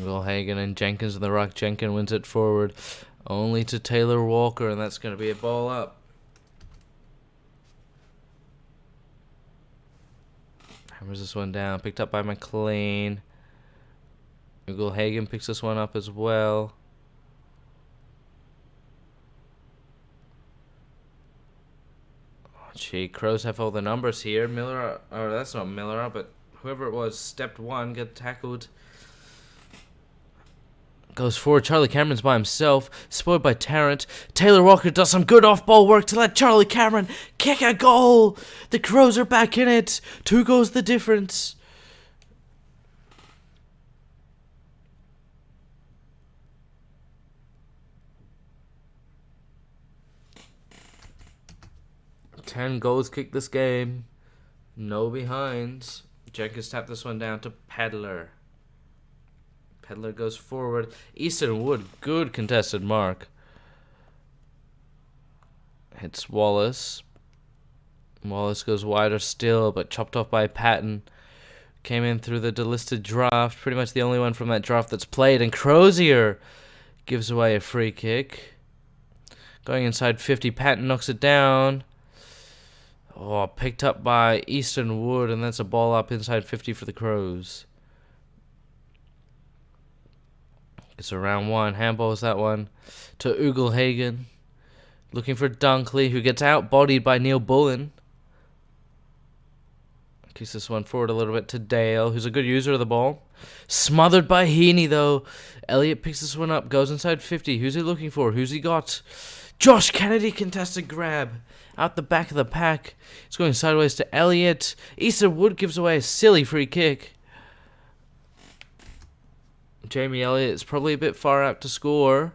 Will Hagan and Jenkins in the ruck. Jenkins wins it forward. Only to Taylor Walker, and that's going to be a ball up. Hammers this one down. Picked up by McLean. Will Hagan picks this one up as well. Oh, gee, Crows have all the numbers here. Miller, or that's not Miller, but whoever it was, stepped one, get tackled. Goes forward. Charlie Cameron's by himself. Spoiled by Tarrant. Taylor Walker does some good off-ball work to let Charlie Cameron kick a goal. The Crows are back in it. 2 goals the difference. Ten goals kicked this game. No behinds. Jenkins tapped this one down to Pedler. Pedler goes forward. Easton Wood, good contested mark. Hits Wallace. Wallace goes wider still, but chopped off by Patton. Came in through the delisted draft. Pretty much the only one from that draft that's played. And Crozier gives away a free kick. Going inside 50. Patton knocks it down. Oh, picked up by Easton Wood, and that's a ball up inside 50 for the Crows. It's a round one. Handballs that one to Ugelhagen. Looking for Dunkley, who gets out-bodied by Neil Bullen. Kicks this one forward a little bit to Dale, who's a good user of the ball. Smothered by Heaney, though. Elliott picks this one up, goes inside 50. Who's he looking for? Who's he got? Josh Kennedy contested grab. Out the back of the pack. It's going sideways to Elliott. Easton Wood gives away a silly free kick. Jamie Elliott's probably a bit far out to score.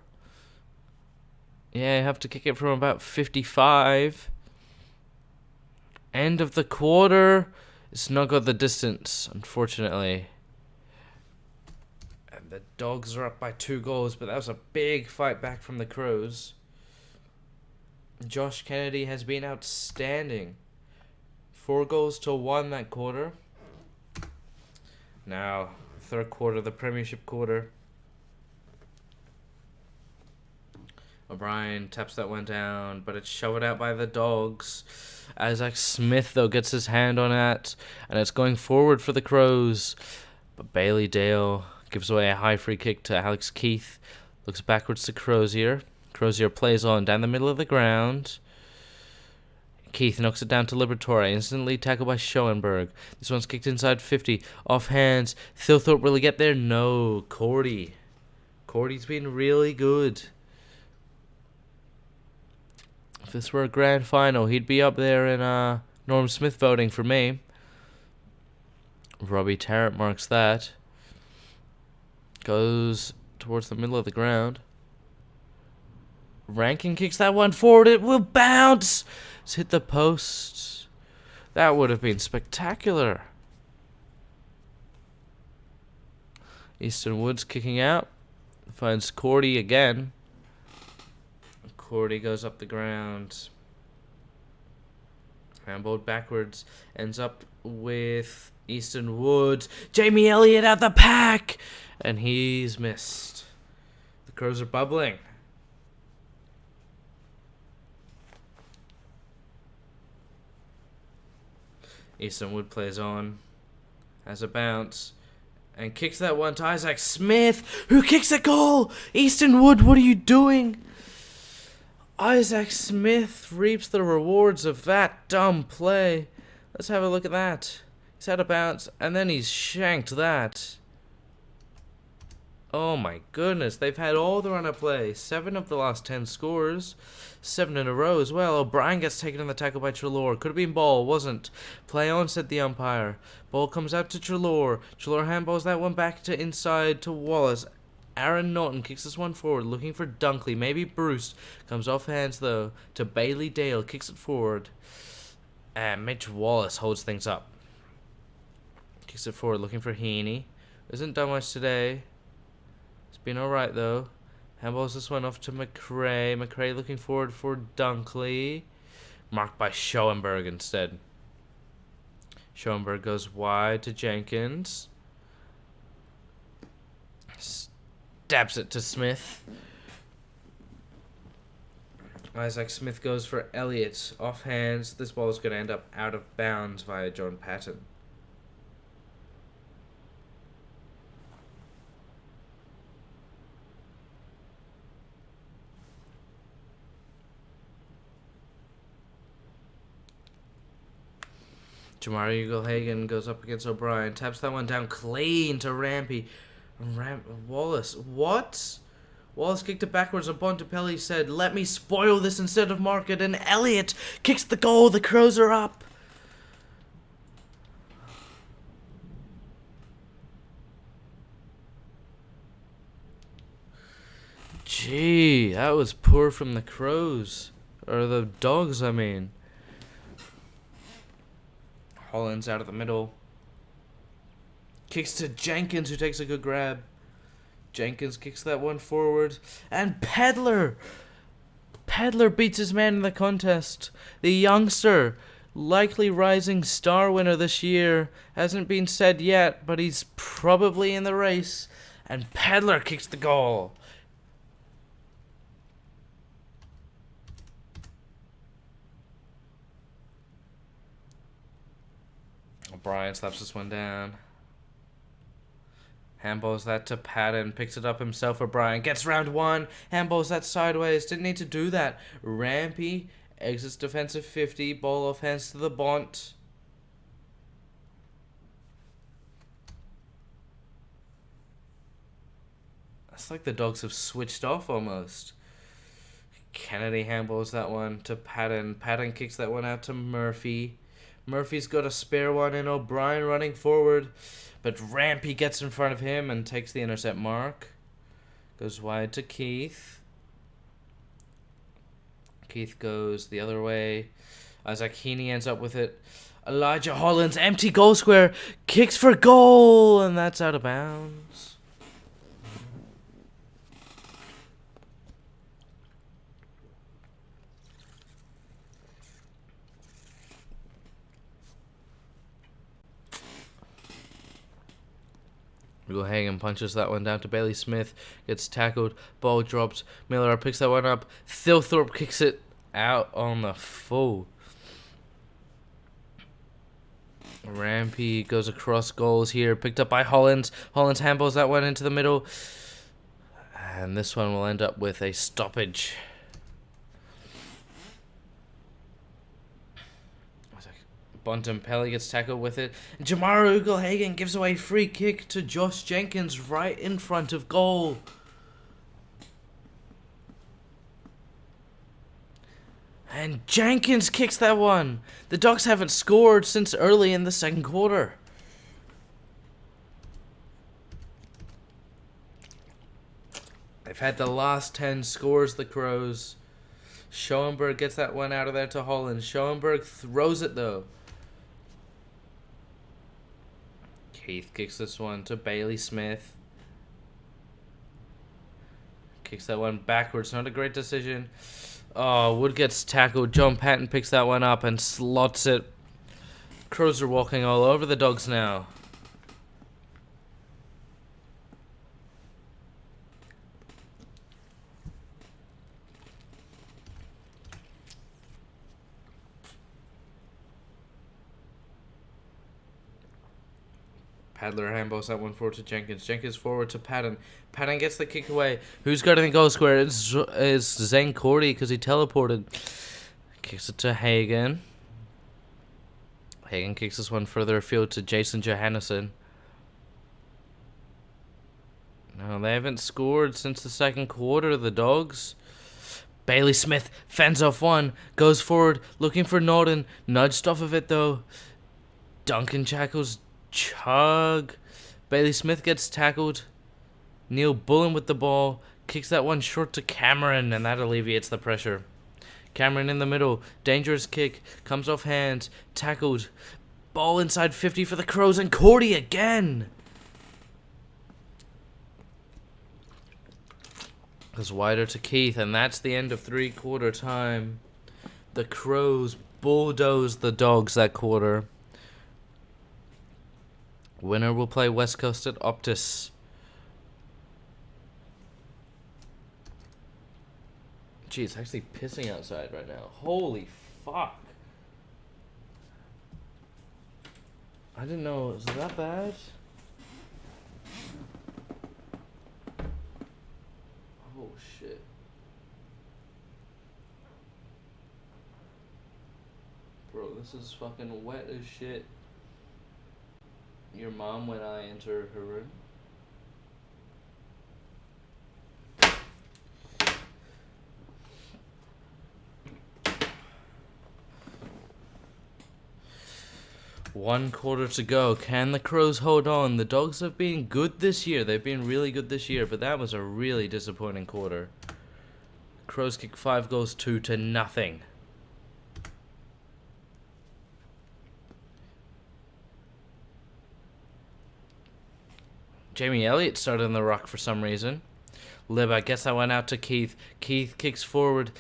Yeah, you have to kick it from about 55. End of the quarter. It's not got the distance, unfortunately. And the Dogs are up by 2 goals, but that was a big fight back from the Crows. Josh Kennedy has been outstanding. 4 goals to 1 that quarter. Now, third quarter, the Premiership quarter. O'Brien taps that one down, but it's shoved out by the Dogs. Isaac Smith, though, gets his hand on it, and it's going forward for the Crows. But Bailey Dale gives away a high free kick to Alex Keith. Looks backwards to Crozier. Crozier plays on down the middle of the ground. Keith knocks it down to Liberatore, instantly tackled by Schoenberg. This one's kicked inside 50, off hands. Thilthorpe will he get there? No, Cordy. Cordy's been really good. If this were a grand final, he'd be up there in Norm Smith voting for me. Robbie Tarrant marks that. Goes towards the middle of the ground. Rankin kicks that one forward. It will bounce. It's hit the post. That would have been spectacular. Easton Woods kicking out. Finds Cordy again. Cordy goes up the ground. Handballed backwards. Ends up with Easton Woods. Jamie Elliott out the pack. And he's missed. The Crows are bubbling. Easton Wood plays on. Has a bounce. And kicks that one to Isaac Smith, who kicks a goal. Easton Wood, what are you doing? Isaac Smith reaps the rewards of that dumb play. Let's have a look at that. He's had a bounce, and then he's shanked that. Oh my goodness, they've had all the run of play. 7 of the last 10 scores. 7 in a row as well. O'Brien gets taken on the tackle by Treloar. Could have been ball, wasn't. Play on, said the umpire. Ball comes out to Treloar. Treloar handballs that one back to inside to Wallace. Aaron Norton kicks this one forward, looking for Dunkley, maybe Bruce. Comes off hands, though, to Bailey Dale, kicks it forward. And Mitch Wallace holds things up. Kicks it forward, looking for Heaney. Isn't done much today. It's been alright, though. Handballs this one off to McRae. McRae looking forward for Dunkley. Marked by Schoenberg instead. Schoenberg goes wide to Jenkins. Stabs it to Smith. Isaac Smith goes for Elliott. Off hands. This ball is going to end up out of bounds via John Patton. Jamari Eaglehagen goes up against O'Brien. Taps that one down clean to Rampy. Wallace. What? Wallace kicked it backwards and Bontempelli said, "Let me spoil this instead of mark it." And Elliott kicks the goal. The Crows are up. Gee, that was poor from the Crows. Or the Dogs, I mean. Hollins out of the middle. Kicks to Jenkins, who takes a good grab. Jenkins kicks that one forward. And Pedler beats his man in the contest. The youngster, likely rising star winner this year. Hasn't been said yet, but he's probably in the race. And Pedler kicks the goal. O'Brien slaps this one down. Handballs that to Patton. Picks it up himself. O'Brien gets round one. Handballs that sideways. Didn't need to do that. Rampy exits defensive 50. Ball off hands to the Bont. It's like the Dogs have switched off almost. Kennedy handballs that one to Patton. Patton kicks that one out to Murphy. Murphy's got a spare one, and O'Brien running forward. But Rampy gets in front of him and takes the intercept mark. Goes wide to Keith. Keith goes the other way. Isaac Heaney ends up with it. Elijah Holland's empty goal square. Kicks for goal. And that's out of bounds. Hagen punches that one down to Bailey Smith. Gets tackled. Ball drops. Miller picks that one up. Thilthorpe kicks it out on the full. Rampy goes across goals here. Picked up by Hollins. Hollins handballs that one into the middle. And this one will end up with a stoppage. Bontempelli gets tackled with it. Jamara Ugle-Hagen gives away free kick to Josh Jenkins right in front of goal. And Jenkins kicks that one. The Ducks haven't scored since early in the second quarter. They've had the last 10 scores, the Crows. Schoenberg gets that one out of there to Holland. Schoenberg throws it though. Keith kicks this one to Bailey Smith. Kicks that one backwards. Not a great decision. Oh, Wood gets tackled. John Patton picks that one up and slots it. Crows are walking all over the Dogs now. Padler handballs that one forward to Jenkins. Jenkins forward to Patton. Patton gets the kick away. Who's got in the goal square? It's Zane Cordy because he teleported. Kicks it to Hagen. Hagen kicks this one further afield to Jason Johannesson. No, they haven't scored since the second quarter, the Dogs. Bailey Smith fends off one. Goes forward looking for Norton. Nudged off of it though. Duncan Shackles chug. Bailey Smith gets tackled. Neil Bullen with the ball. Kicks that one short to Cameron, and that alleviates the pressure. Cameron in the middle. Dangerous kick. Comes off hands. Tackled. Ball inside 50 for the Crows, and Cordy again. Goes wider to Keith, and that's the end of three-quarter time. The Crows bulldozed the Dogs that quarter. Winner will play West Coast at Optus. Gee, it's actually pissing outside right now. Holy fuck. I didn't know it was that bad. Oh shit. Bro, this is fucking wet as shit. Your mom when I enter her room. One quarter to go. Can the Crows hold on? The Dogs have been good this year. They've been really good this year, but that was a really disappointing quarter. Crows kick 5 goals 2-0. Jamie Elliott started in the ruck for some reason. Libba gets that one out to Keith. Keith kicks forward.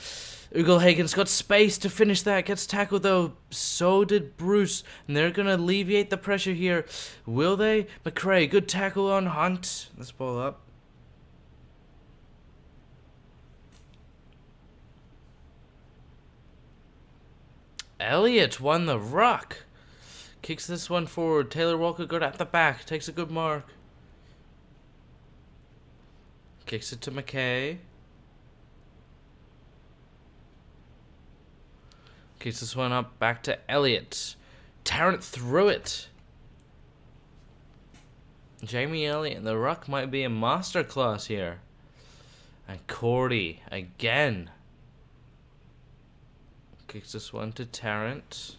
Ugle-Hagen's got space to finish that. Gets tackled though. So did Bruce. And they're going to alleviate the pressure here. Will they? McRae, good tackle on Hunt. Let's ball up. Elliott won the ruck. Kicks this one forward. Taylor Walker good at the back. Takes a good mark. Kicks it to McKay. Kicks this one up back to Elliott. Tarrant threw it. Jamie Elliott in the ruck might be a masterclass here. And Cordy again. Kicks this one to Tarrant.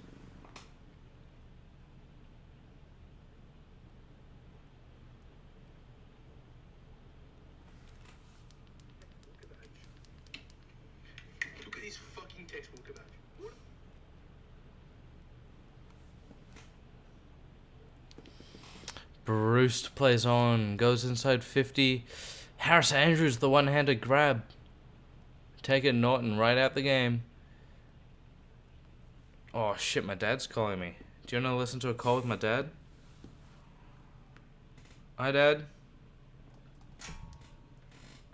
Bruce plays on, goes inside 50. Harris Andrews, the one-handed grab. Taking Norton right out the game. Oh shit, my dad's calling me. Do you want to listen to a call with my dad? Hi, Dad.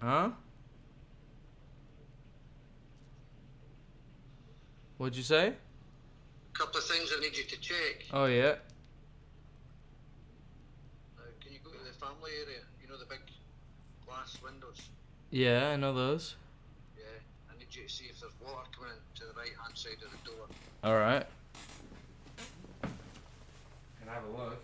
Huh? What'd you say? Couple of things I need you to check. Oh, yeah. Can you go to the family area? You know the big glass windows? Yeah, I know those. Yeah. I need you to see if there's water coming in to the right hand side of the door. Alright. Can I have a look?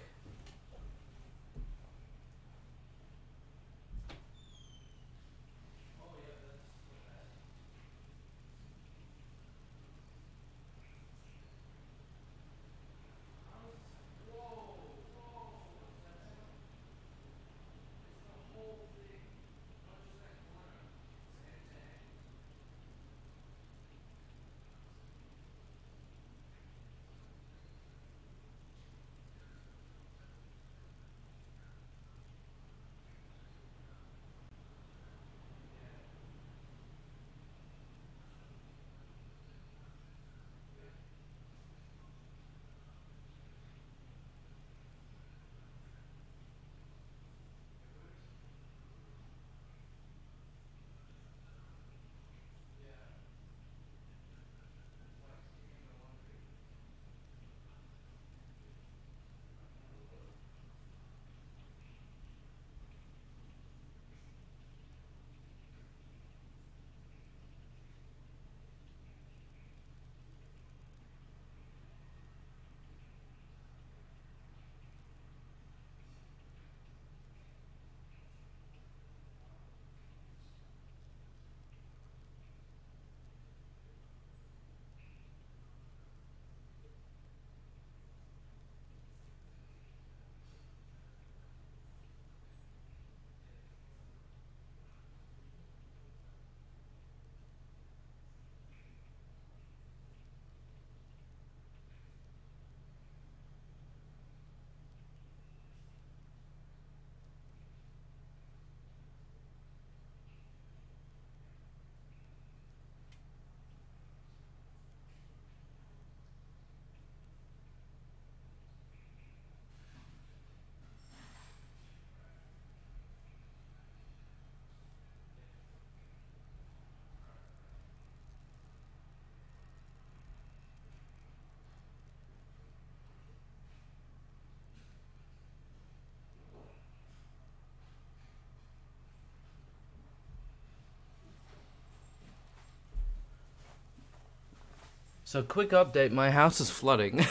So, quick update, my house is flooding.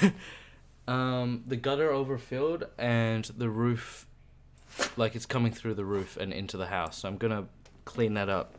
The gutter overfilled and the roof, like, it's coming through the roof and into the house. So I'm gonna clean that up.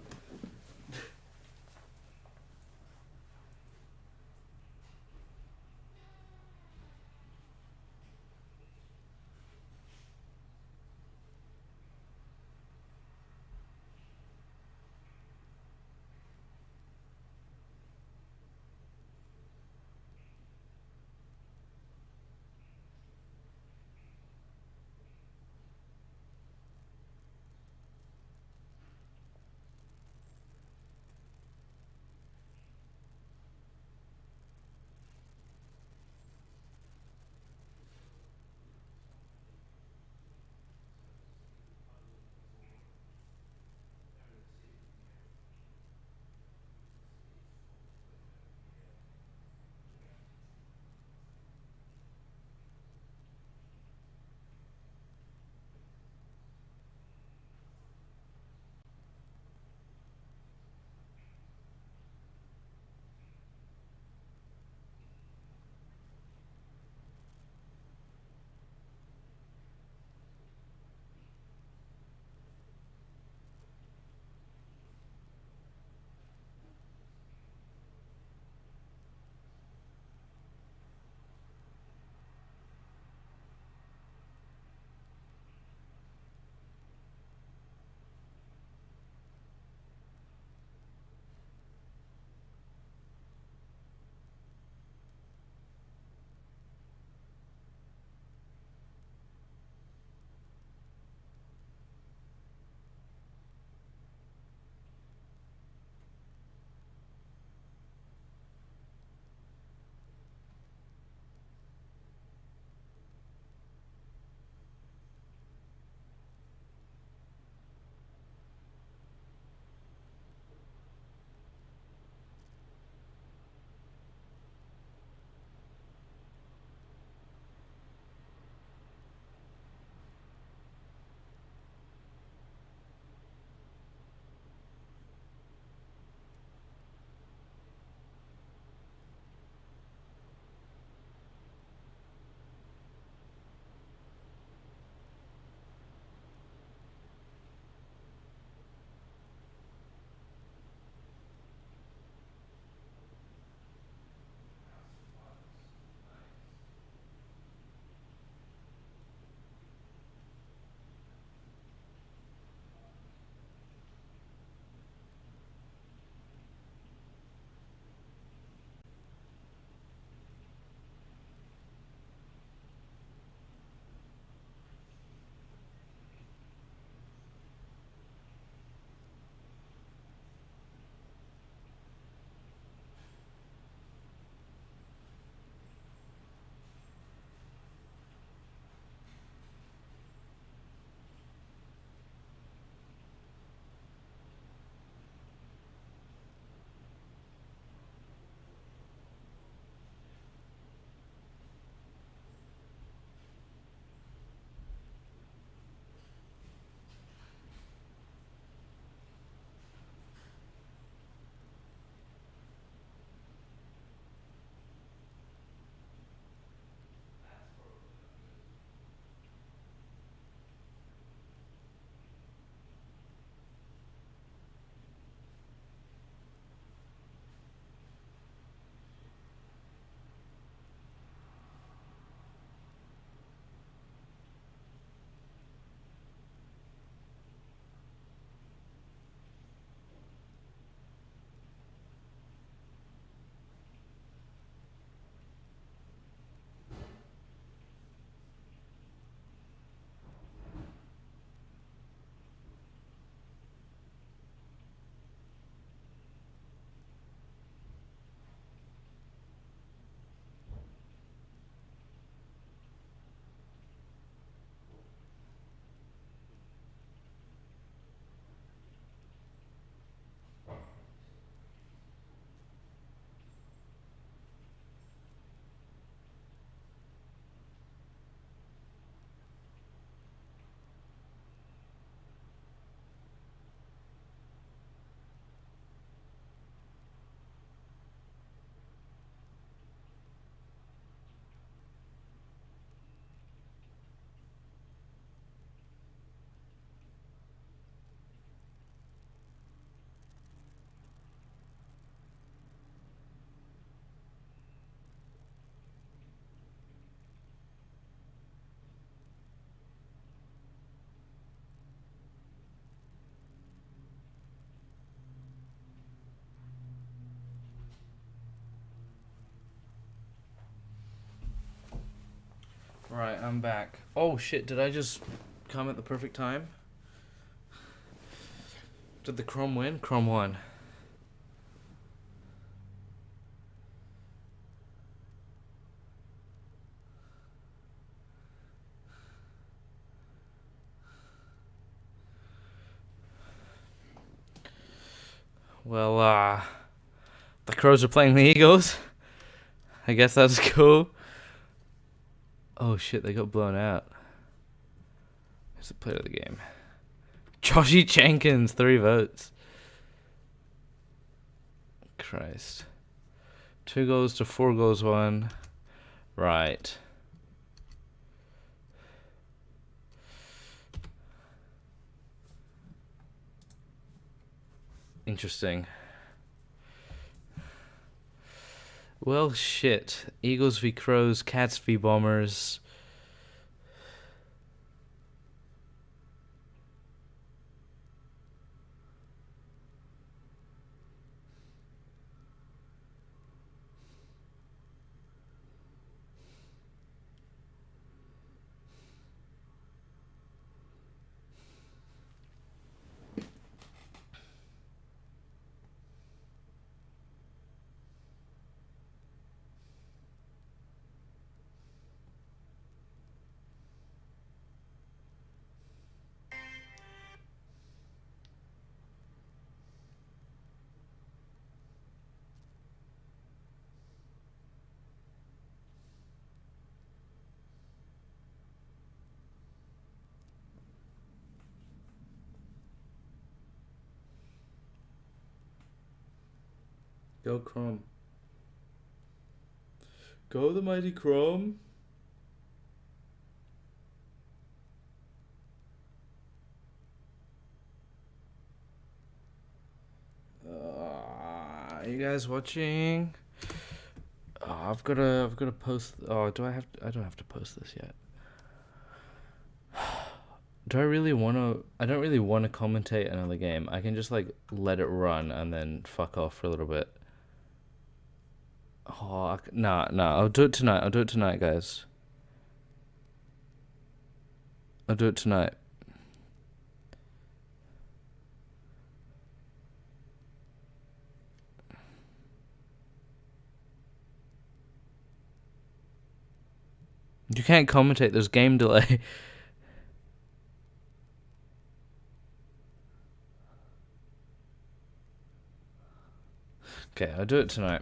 Right, I'm back. Oh shit, did I just come at the perfect time? Did the Chrome win? Chrome won. Well, the Crows are playing the Eagles. I guess that's cool. Oh shit, they got blown out. Who's the player of the game? Joshy Jenkins, 3 votes. Christ. 2 goals to 4 goals, 1. Right. Interesting. Well, shit. Eagles v Crows, Cats v Bombers. Go Chrome. Go the mighty Chrome. Are you guys watching? Oh, I've gotta post. Oh, do I have? I don't have to post this yet. Do I really want to? I don't really want to commentate another game. I can just like let it run and then fuck off for a little bit. Oh, nah. I'll do it tonight, guys. I'll do it tonight. You can't commentate. There's game delay. Okay, I'll do it tonight.